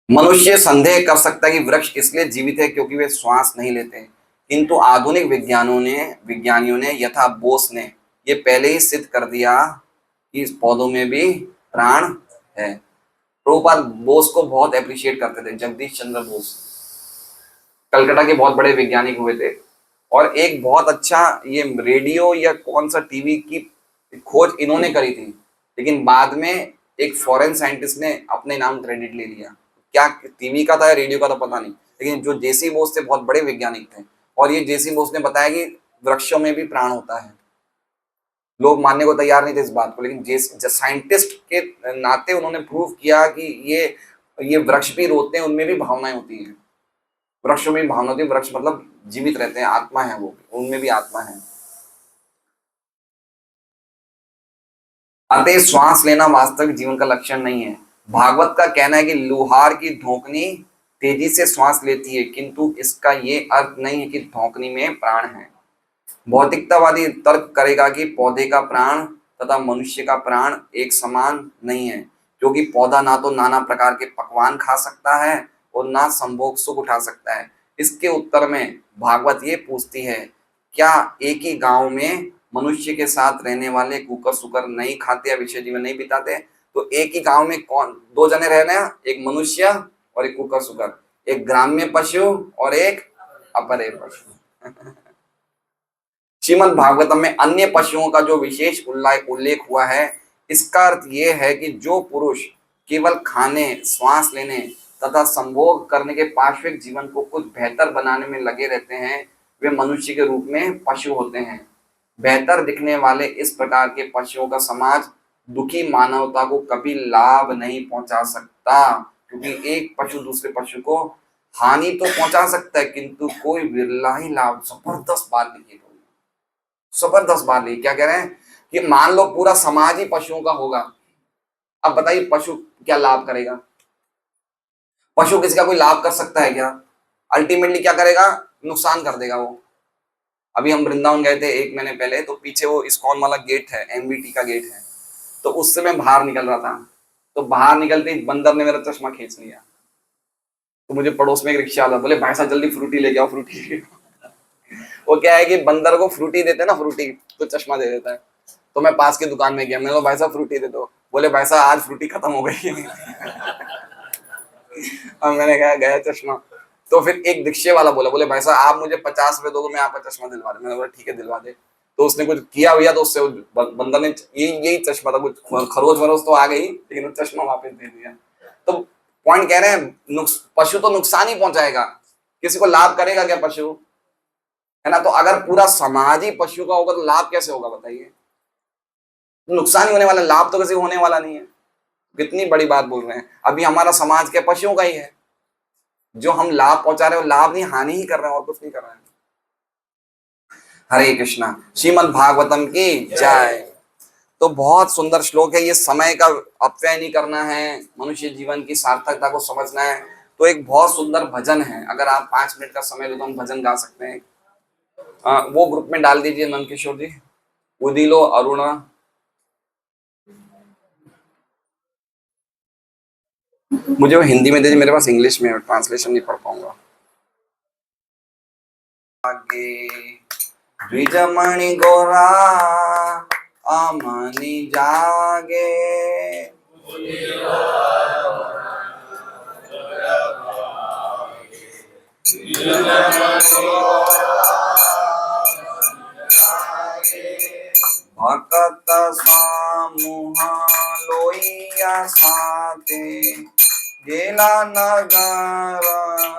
मनुष्य संदेह कर सकता है कि वृक्ष इसलिए जीवित है क्योंकि वे श्वास नहीं लेते, किंतु आधुनिक विज्ञानियों ने यथा बोस ने ये पहले ही सिद्ध कर दिया कि इस पौधों में भी प्राण है। प्रभुपाद बोस को बहुत अप्रिशिएट करते थे, जगदीश चंद्र बोस कलकत्ता के बहुत बड़े वैज्ञानिक हुए थे, और एक बहुत अच्छा ये रेडियो या कौन सा टीवी की खोज इन्होंने करी थी, लेकिन बाद में एक फॉरेन साइंटिस्ट ने अपने नाम क्रेडिट ले लिया। क्या टीवी का था या रेडियो का था पता नहीं, लेकिन जो जेसी बोस थे बहुत बड़े वैज्ञानिक थे, और ये जेसी बोस ने बताया कि वृक्षों में भी प्राण होता है। लोग मानने को तैयार नहीं थे इस बात को, लेकिन साइंटिस्ट के नाते उन्होंने प्रूव किया कि ये वृक्ष भी रोते हैं, उनमें भी भावनाएं होती हैं, वृक्षों में भी भावना होती है। वृक्ष मतलब जीवित रहते हैं, आत्मा है वो, उनमें भी आत्मा है। अतः श्वास लेना वास्तविक जीवन का लक्षण नहीं है। भागवत का कहना है कि लोहार की धोकनी तेजी से श्वास लेती है, किंतु इसका ये अर्थ नहीं है कि धोकनी में प्राण है। भौतिकतावादी तर्क करेगा कि पौधे का प्राण तथा मनुष्य का प्राण एक समान नहीं है, क्योंकि पौधा ना तो नाना प्रकार के पकवान खा सकता है और ना संभोग सुख उठा सकता है। इसके उत्तर में भागवत ये पूछती है, क्या एक ही गांव में मनुष्य के साथ रहने वाले कुकर सुकर नहीं खाते या विषय जीवन नहीं बिताते? तो एक ही गांव में कौन दो जने रह रहे हैं, एक मनुष्य और एक कुकर सुकर, एक ग्राम्य पशु और एक अपरे पशु। श्रीमद् भागवतम में अन्य पशुओं का जो विशेष उल्लेख हुआ है, इसका अर्थ यह है कि जो पुरुष केवल खाने, श्वास लेने तथा संभोग करने के पार्श्विक जीवन को कुछ बेहतर बनाने में लगे रहते हैं, वे मनुष्य के रूप में पशु होते हैं। बेहतर दिखने वाले इस प्रकार के पशुओं का समाज दुखी मानवता को कभी लाभ नहीं पहुंचा सकता, क्योंकि एक पशु दूसरे पशु को हानि तो पहुंचा सकता है, किंतु कोई विरला ही लाभ। जबरदस्त बात लिखी, जबरदस्त बात लिखी। क्या कह रहे हैं कि मान लो पूरा समाज ही पशुओं का होगा, अब बताइए पशु क्या लाभ करेगा? पशु किसी का कोई लाभ कर सकता है क्या? अल्टीमेटली क्या करेगा? नुकसान कर देगा वो। अभी हम वृंदावन गए थे 1 महीने पहले, तो पीछे वो इस्कॉन वाला गेट है, एमबीटी का गेट है, तो उससे मैं बाहर निकल रहा था, तो बाहर निकलते ही बंदर ने मेरा चश्मा खींच लिया। तो मुझे पड़ोस में एक रिक्शा वाला बोले, भाई साहब जल्दी फ्रूटी लेके आओ, फ्रूटी लेके आओ। वो क्या है कि बंदर को फ्रूटी देते ना, फ्रूटी तो चश्मा दे देता है। तो मैं पास की दुकान में गया, मैंने कहा भाई साहब फ्रूटी दे दो। बोले भाई साहब आज फ्रूटी खत्म हो गई। और मैंने कहा गया चश्मा। तो फिर एक रिक्शे वाला बोला, बोले भाई साहब आप मुझे 50 रुपए दोगे, मैं आपका चश्मा दिलवा दे। मैंने बोला ठीक है दिलवा दे। तो उसने कुछ किया भैया, तो उससे बंदर ने यही चश्मा था, कुछ खरोच वरोच तो आ गई, लेकिन वो चश्मा वापस दे दिया। तो पॉइंट कह रहे हैं, पशु तो नुकसान ही पहुंचाएगा, किसी को लाभ करेगा क्या पशु, है ना। तो अगर पूरा समाज ही पशु का होगा तो लाभ कैसे होगा बताइए। नुकसान ही होने वाला, लाभ तो किसी को होने वाला नहीं है। कितनी बड़ी बात बोल रहे हैं। अभी हमारा समाज क्या पशुओं का ही है, जो हम लाभ पहुंचा रहे हैं, लाभ नहीं हानि ही कर रहे हैं, और कुछ नहीं कर रहे हैं। हरे कृष्णा। श्रीमद् भागवतम की जय। तो बहुत सुंदर श्लोक है ये। समय का अपव्यय नहीं करना है, मनुष्य जीवन की सार्थकता को समझना है। तो एक बहुत सुंदर भजन है, अगर आप 5 मिनट का समय लो तो हम भजन गा सकते हैं। वो ग्रुप में डाल दीजिए नंद किशोर जी, उदिलो अरुणा। मुझे वो हिंदी में दीजिए, मेरे पास इंग्लिश में ट्रांसलेशन नहीं पढ़ पाऊंगा। आगे द्विजमणि गोरा अमनि जागे, भक्त समूह लोइया साथे, गेला नगर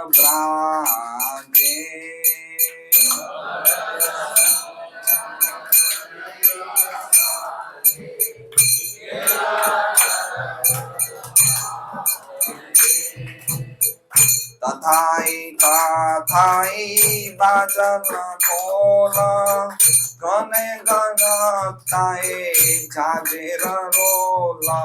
ब्राजे। तथाई बाजन ढोला, गने गनताए जाजेर रोला।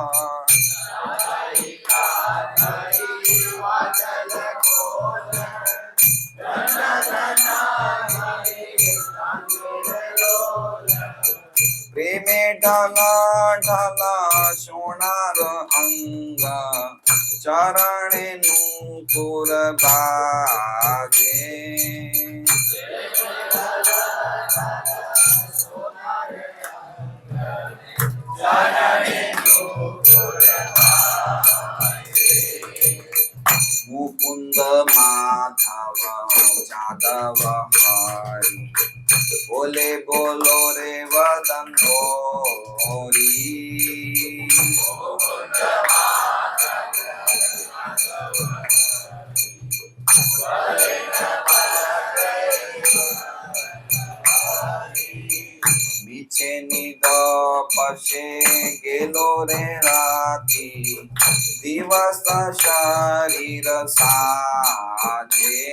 प्रेमे ढला ढला सोनार अंग, चरणे नूपुर बाजे। मुकुंद माधव जादव हरि, बोले बोलो रे वदन गौरी। बीचे निग पशे गेलो रे राती, दिवस शरीर साजे।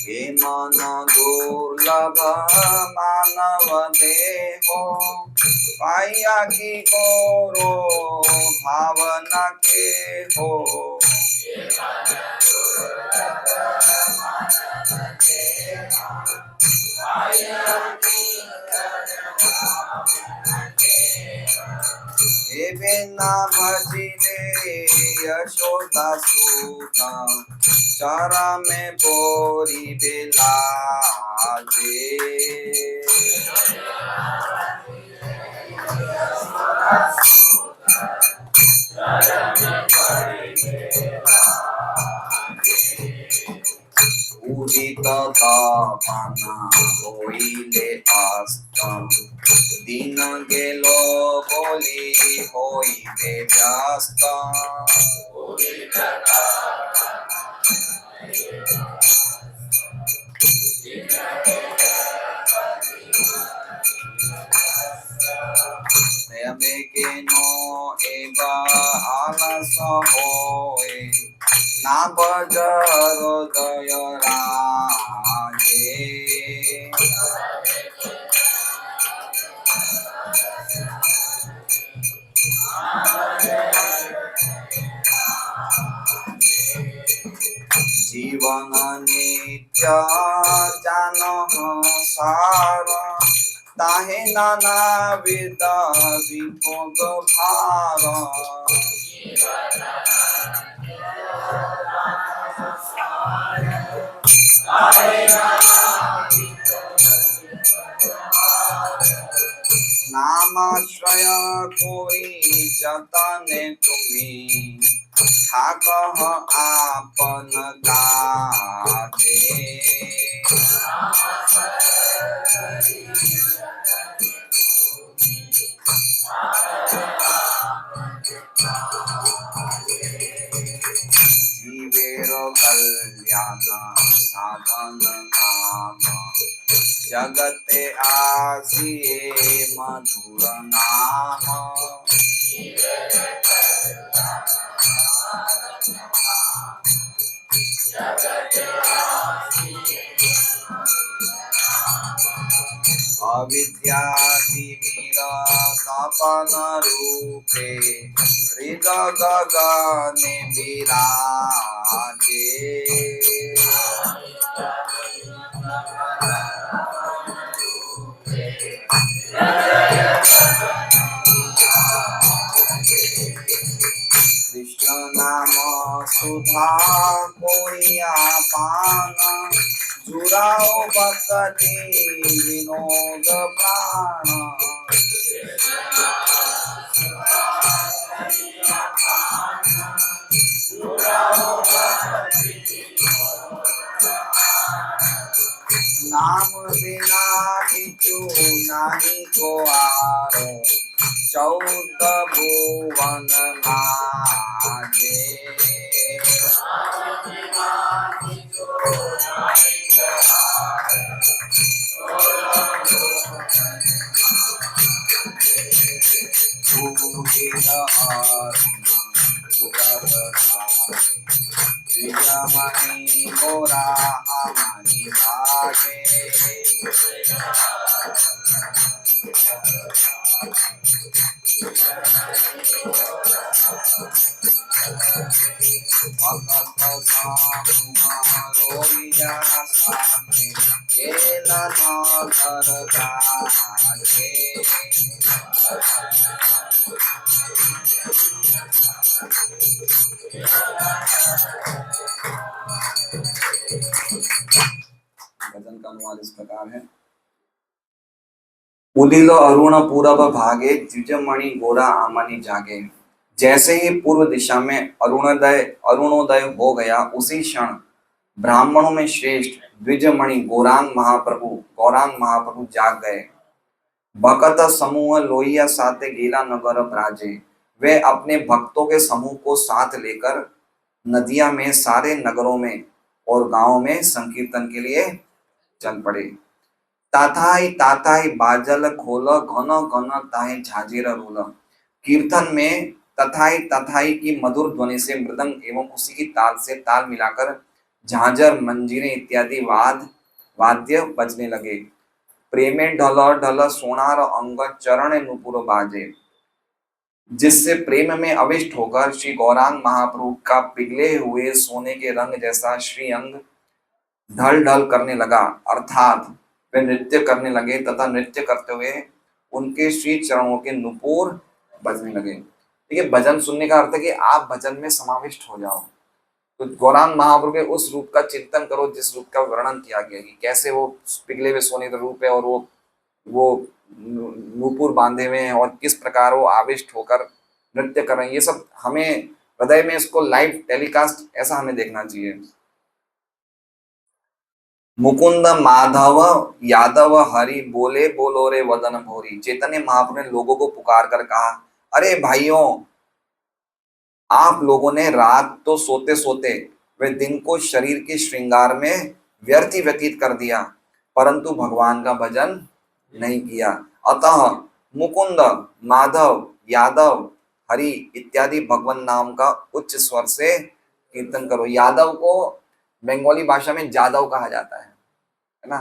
हे मन दुर्लभ मानव देहो, पाया की गोरो भावना के हो। हे बिना भजिले यशोदा सूता, चारा में बोरी बिलाजे। उदित तापना होइले अस्त, दिन गेलो बोली होइले व्यस्त। बेगेनो एव आलस होए, ना बजर हृदय राजे। जीवन नित्य जान सार ताहे नाना विद विभोग भार नामाश्रय कोई जतने तुम्हें ठाकह आपन काजे जीवेर कल्याण साधन नाम जगते आसिए मधुर नाम अविद्यातिमिरतपन रूपे हृदय गगने विराजे कृष्ण नाम सुधा कोरिया पान जुराओ भक्ति विनोद प्राण नाम बिना किछु नाही को आरो चौदह भुवन माजे मणि गोरा मणि भागे रोइया सामने केला नगर गाजे भजन का अनुवाद इस प्रकार है। उदित अरुण पूरब भागे द्विजमणि गोरा आमनि जागे। जैसे ही पूर्व दिशा में अरुणोदय हो गया उसी क्षण ब्राह्मणों में श्रेष्ठ द्विजमणि गौरांग महाप्रभु जाग गए। भक्त समूह लोहिया साथे गेला नगर ब्राजे। वे अपने भक्तों के समूह को साथ लेकर नदिया में सारे नगरों में और गांवों में संकीर्तन के लिए चल पड़े। ताताई बाजल खोल घन घन ताहे झांझेर रोल। कीर्तन में तथाई की मधुर ध्वनि से मृदंग एवं उसी की ताल से ताल मिलाकर झांझर मंजीरे इत्यादि वाद्य बजने लगे। प्रेमे ढल ढल सोनार अंग चरण नुपुर बाजे। जिससे प्रेम में अविष्ट होकर श्री गौरांग महाप्रभु का पिघले हुए सोने के रंग जैसा श्री अंग ढल ढल करने लगा, अर्थात वे नृत्य करने लगे तथा नृत्य करते हुए उनके श्री चरणों के नुपुर बजने लगे। देखिए, भजन सुनने का अर्थ है कि आप भजन में समाविष्ट हो जाओ। तो गौरांग महाप्रभु के उस रूप का चिंतन करो जिस रूप का वर्णन किया गया कि कैसे वो पिघले हुए सोने का रूप है और वो नूपुर बांधे हुए हैं और किस प्रकार वो आविष्ट होकर नृत्य कर रहे हैं। ये सब हमें हृदय में इसको लाइव टेलीकास्ट ऐसा हमें देखना चाहिए। मुकुंद माधव यादव हरि बोले बोलो रे वदन भोरी। चैतन्य महाप्रभु ने लोगों को पुकार कर कहा, अरे भाइयों, आप लोगों ने रात तो सोते सोते वे दिन को शरीर के श्रृंगार में व्यर्थ ही व्यतीत कर दिया, परंतु भगवान का भजन नहीं किया। अतः मुकुंद माधव यादव हरि इत्यादि भगवान नाम का उच्च स्वर से कीर्तन करो। यादव को बंगाली भाषा में जादव कहा जाता है ना,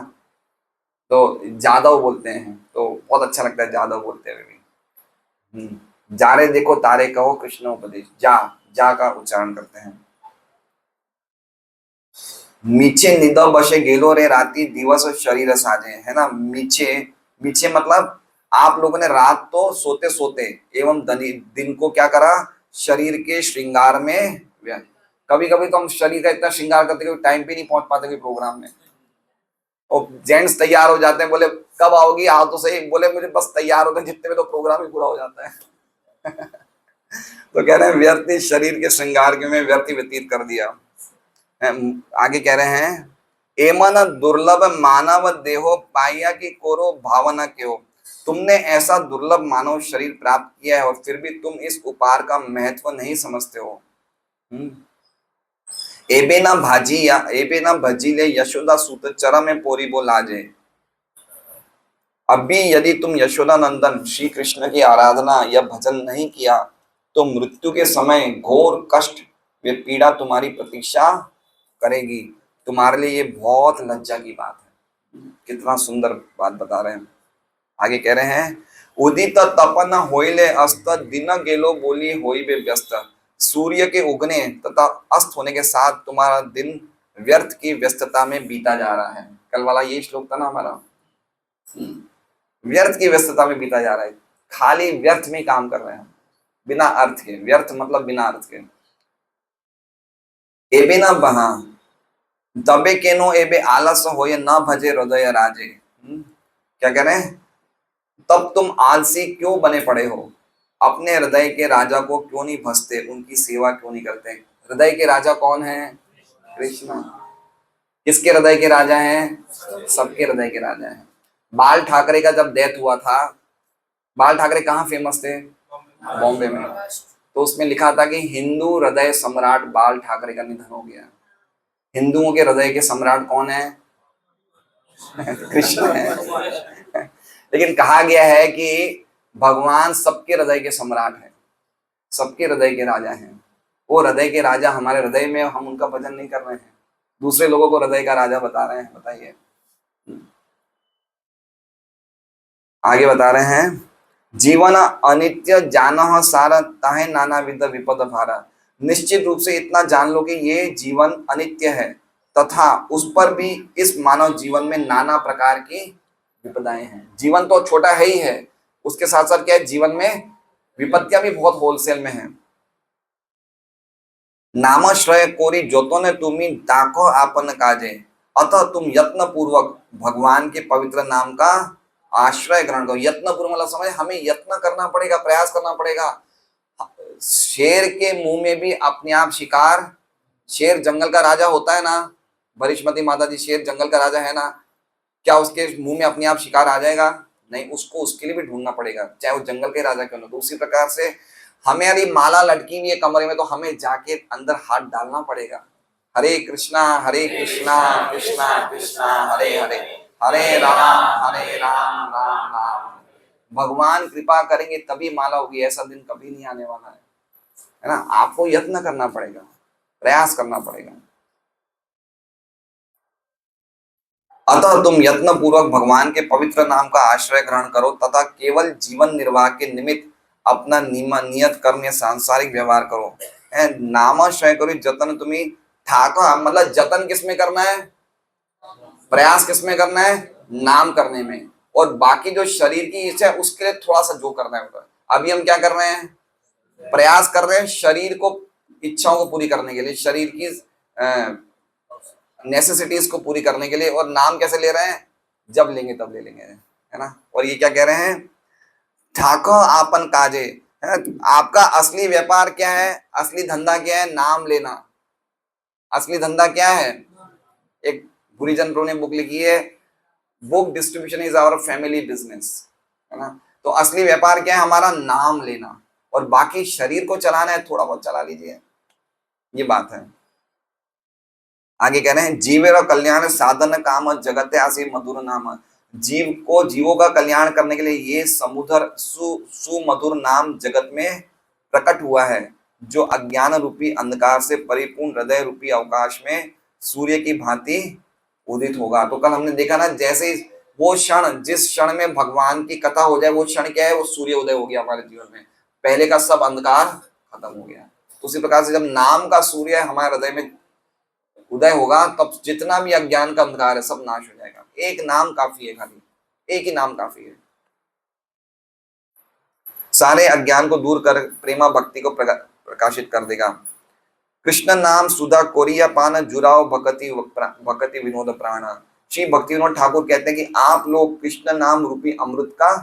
तो जादव बोलते हैं, तो बहुत अच्छा लगता है जादव बोलते हुए भी। जारे देखो तारे कहो कृष्ण उपदेश, जा का उच्चारण करते हैं। मीछे निद बसे गेलो रे राती दिवस शरीर साजे, है ना। मीछे, मीछे मतलब आप लोगों ने रात तो सोते सोते एवं दिन को क्या करा, शरीर के श्रृंगार में। कभी कभी तो हम शरीर का इतना श्रृंगार करते कि टाइम पे नहीं पहुंच पाते कोई प्रोग्राम में। और जेंट्स तैयार हो जाते हैं, बोले कब आओगी, आओ तो सही, बोले मुझे बस तैयार होते जितने में तो प्रोग्राम ही पूरा हो जाता है। तो कह रहे हैं व्यर्थ शरीर के श्रृंगार के में व्यर्थ व्यतीत कर दिया। आगे कह रहे हैं एमन दुर्लभ मानव देहो पाया की कोरो भावना क्यों, तुमने ऐसा दुर्लभ मानव शरीर प्राप्त किया है और फिर भी तुम इस उपहार का महत्व नहीं समझते हो। एबे ना भाजी या एबे ना भजी ले यशोदा सूत चरम में पोरी बो लाजे। अभी यदि तुम यशोदा नंदन श्री कृष्ण की आराधना या भजन नहीं किया तो मृत्यु के समय घोर कष्ट वे पीड़ा तुम्हारी प्रतीक्षा करेगी। तुम्हारे लिए ये बहुत लज्जा की बात है। कितना सुंदर बात बता रहे हैं। आगे कह रहे हैं उदित तपन होइले अस्त दिन गेलो बोली होई बे व्यस्त। सूर्य के उगने तथा अस्त होने के साथ तुम्हारा दिन व्यर्थ की व्यस्तता में बीता जा रहा है। कल वाला ये श्लोक था ना हमारा, व्यर्थ की व्यस्तता में बीता जा रहा है, खाली व्यर्थ में काम कर रहे हैं बिना अर्थ के। व्यर्थ मतलब बिना अर्थ के। एबे ना बहा तबे केनो एबे आलस होए न भजे हृदय राजे। क्या कह रहे हैं, तब तुम आलसी क्यों बने पड़े हो, अपने हृदय के राजा को क्यों नहीं भजते, उनकी सेवा क्यों नहीं करते। हृदय के राजा कौन है, कृष्ण। किसके हृदय के राजा हैं, सबके हृदय के राजा हैं। बाल ठाकरे का जब डेथ हुआ था, बाल ठाकरे कहाँ फेमस थे, बॉम्बे में। तो उसमें लिखा था कि हिंदू हृदय सम्राट बाल ठाकरे का निधन हो गया। हिंदुओं के हृदय के सम्राट कौन है, कृष्ण है। लेकिन कहा गया है कि भगवान सबके हृदय के सम्राट हैं, सबके हृदय के राजा हैं। वो हृदय के राजा हमारे हृदय में, हम उनका भजन नहीं कर रहे हैं, दूसरे लोगों को हृदय का राजा बता रहे हैं। बताइए। आगे बता रहे हैं जीवन अनित्य जानह सार ताहे नाना विध विपद भारा। निश्चित रूप से इतना जान लो कि ये जीवन अनित्य है तथा उस पर भी इस मानव जीवन में नाना प्रकार की विपदाएं हैं। जीवन तो छोटा है ही है, उसके साथ साथ क्या है, जीवन में विपत्तियां भी बहुत होलसेल में है। नामाश्रय कोरी जोतो ने तुम्ही डाको आपन काजे, अतः तुम यत्न पूर्वक भगवान के पवित्र नाम का आश्रय ग्रहण करो। यत्न पूर्वक मतलब समझ, हमें यत्न करना पड़ेगा, प्रयास करना पड़ेगा। शेर के मुंह में भी अपने आप शिकार, शेर जंगल का राजा होता है ना, भरिष्मती माता जी शेर जंगल का राजा है ना, क्या उसके मुंह में अपने आप शिकार आ जाएगा, नहीं, उसको उसके लिए भी ढूंढना पड़ेगा, चाहे वो जंगल के राजा क्यों ना। तो उसी प्रकार से हमें यदि माला लटकी हुई है कमरे में तो हमें जाके अंदर हाथ डालना पड़ेगा। हरे कृष्णा कृष्णा कृष्णा हरे हरे, हरे राम राम राम। भगवान कृपा करेंगे तभी माला होगी, ऐसा दिन कभी नहीं आने वाला है ना। आपको यत्न करना पड़ेगा, प्रयास करना पड़ेगा। अतः तुम यत्न पूर्वक भगवान के पवित्र नाम का आश्रय ग्रहण करो तथा केवल जीवन निर्वाह के निमित्त अपना नियत कर्म या सांसारिक व्यवहार करो। नामाश्रय करो जतन तुम्हें ठाकुर, मतलब जतन किसमें करना है, प्रयास किसमें करना है, नाम करने में। और बाकी जो शरीर की इच्छा है उसके लिए थोड़ा सा जो करना है होगा। अभी हम क्या कर रहे हैं, प्रयास कर रहे हैं शरीर को, इच्छाओं को पूरी करने के लिए, शरीर की नेसेसिटीज को पूरी करने के लिए। और नाम कैसे ले रहे हैं, जब लेंगे तब ले लेंगे, है ना। और ये क्या कह रहे हैं, ठाकुर आपन काजे, है ना। आपका असली व्यापार क्या है, असली धंधा क्या है, नाम लेना। असली धंधा क्या है, एक गुरुजन प्रो ने बुक लिखी है, book distribution is our family business, है ना। तो असली व्यापार क्या है, हमारा नाम लेना। और बाकी शरीर को चलाना है, थोड़ा बहुत चला लीजिए, ये बात है। आगे कह रहे हैं जीवेर कल्याण साधन काम जगते आसी मधुर नाम। जीव को, जीवों का कल्याण करने के लिए ये समुद्र सुमधुर नाम जगत में प्रकट हुआ है, जो अज्ञान रूपी अंधकार से परिपूर्ण हृदय रूपी अवकाश में सूर्य की भांति उदित होगा। तो कल हमने देखा ना, जैसे वो क्षण, जिस क्षण में भगवान की कथा हो जाए वो क्षण क्या है, वो सूर्य उदय हो गया हमारे जीवन में, पहले का सब अंधकार खत्म हो गया। तो उसी प्रकार से जब नाम का सूर्य हमारे हृदय में उदय होगा तब जितना भी अज्ञान का अंधकार है सब नाश हो जाएगा। एक नाम काफी है, खाली एक ही नाम काफी है, सारे अज्ञान को दूर कर प्रेमा भक्ति को प्रकाशित कर देगा। कृष्ण नाम सुधा कोरिया पान जुराव भक्ति विनोद प्राण। श्री भक्ति विनोद ठाकुर कहते हैं कि आप लोग कृष्ण नाम रूपी अमृत का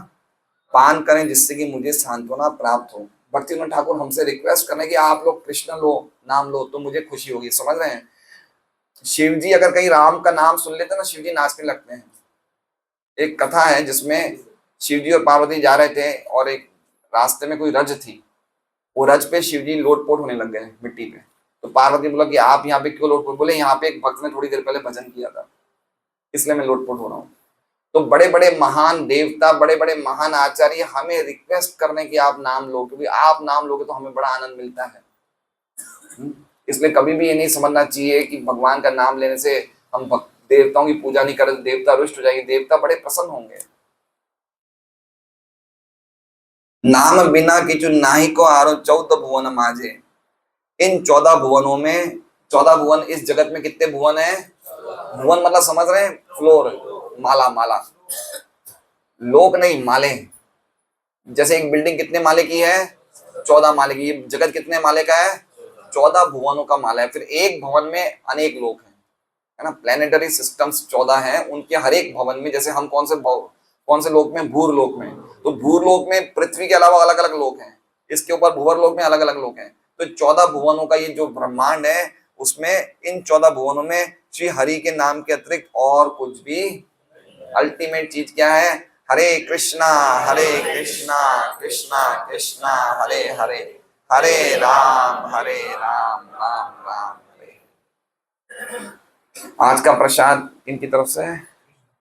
पान करें जिससे कि मुझे सांत्वना प्राप्त हो। भक्ति विनोद ठाकुर हमसे रिक्वेस्ट कर रहे हैं कि आप लोग कृष्ण लो, नाम लो तो मुझे खुशी होगी। समझ रहे हैं? शिव जी अगर कहीं राम का नाम सुन लेते ना, शिव जी नाचने लगते हैं। एक कथा है जिसमें शिव जी और पार्वती जा रहे थे और एक रास्ते में कोई रज थी, वो रज पे शिव जी लोटपोट होने लग गए मिट्टी पे। तो पार्वती बोला कि आप यहाँ पे क्यों लोटपोट? बोले यहाँ पे एक भक्त ने थोड़ी देर पहले भजन किया था इसलिए मैं लोटपोट हो रहा हूँ। तो बड़े बड़े महान देवता, बड़े बड़े महान आचार्य हमें रिक्वेस्ट करने की आप नाम लो, क्योंकि आप नाम लोगे तो हमें बड़ा आनंद मिलता है। इसलिए कभी भी ये नहीं समझना चाहिए कि भगवान का नाम लेने से हम देवताओं की पूजा नहीं करें, देवता रुष्ट हो जाएंगे। देवता बड़े प्रसन्न होंगे। नाम बिना किचु नाही को आरो 14 भुवन माजे। इन 14 भुवनों में, 14 भुवन, इस जगत में कितने भुवन है? भुवन मतलब समझ रहे हैं? फ्लोर, माला, माला, लोक नहीं, माले। जैसे एक बिल्डिंग कितने माले की है? 14 माले की। ये जगत कितने माले का है? 14 भुवनों का माला है। फिर एक भवन में अनेक लोक हैं, है ना? प्लेनेटरी सिस्टम्स 14 हैं, उनके हर एक भवन में, जैसे हम कौन से लोक में? भूर लोक में। तो भूर लोक में पृथ्वी के अलावा अलग अलग लोक हैं, इसके ऊपर भूवर लोक में अलग अलग लोक हैं। तो 14 भुवनों का ये जो ब्रह्मांड है, उसमें इन 14 भुवनों में श्री हरि के नाम के अतिरिक्त और कुछ भी, अल्टीमेट चीज क्या है? हरे कृष्णा कृष्णा कृष्णा हरे हरे, हरे राम राम राम हरे। आज का प्रसाद इनकी तरफ से है।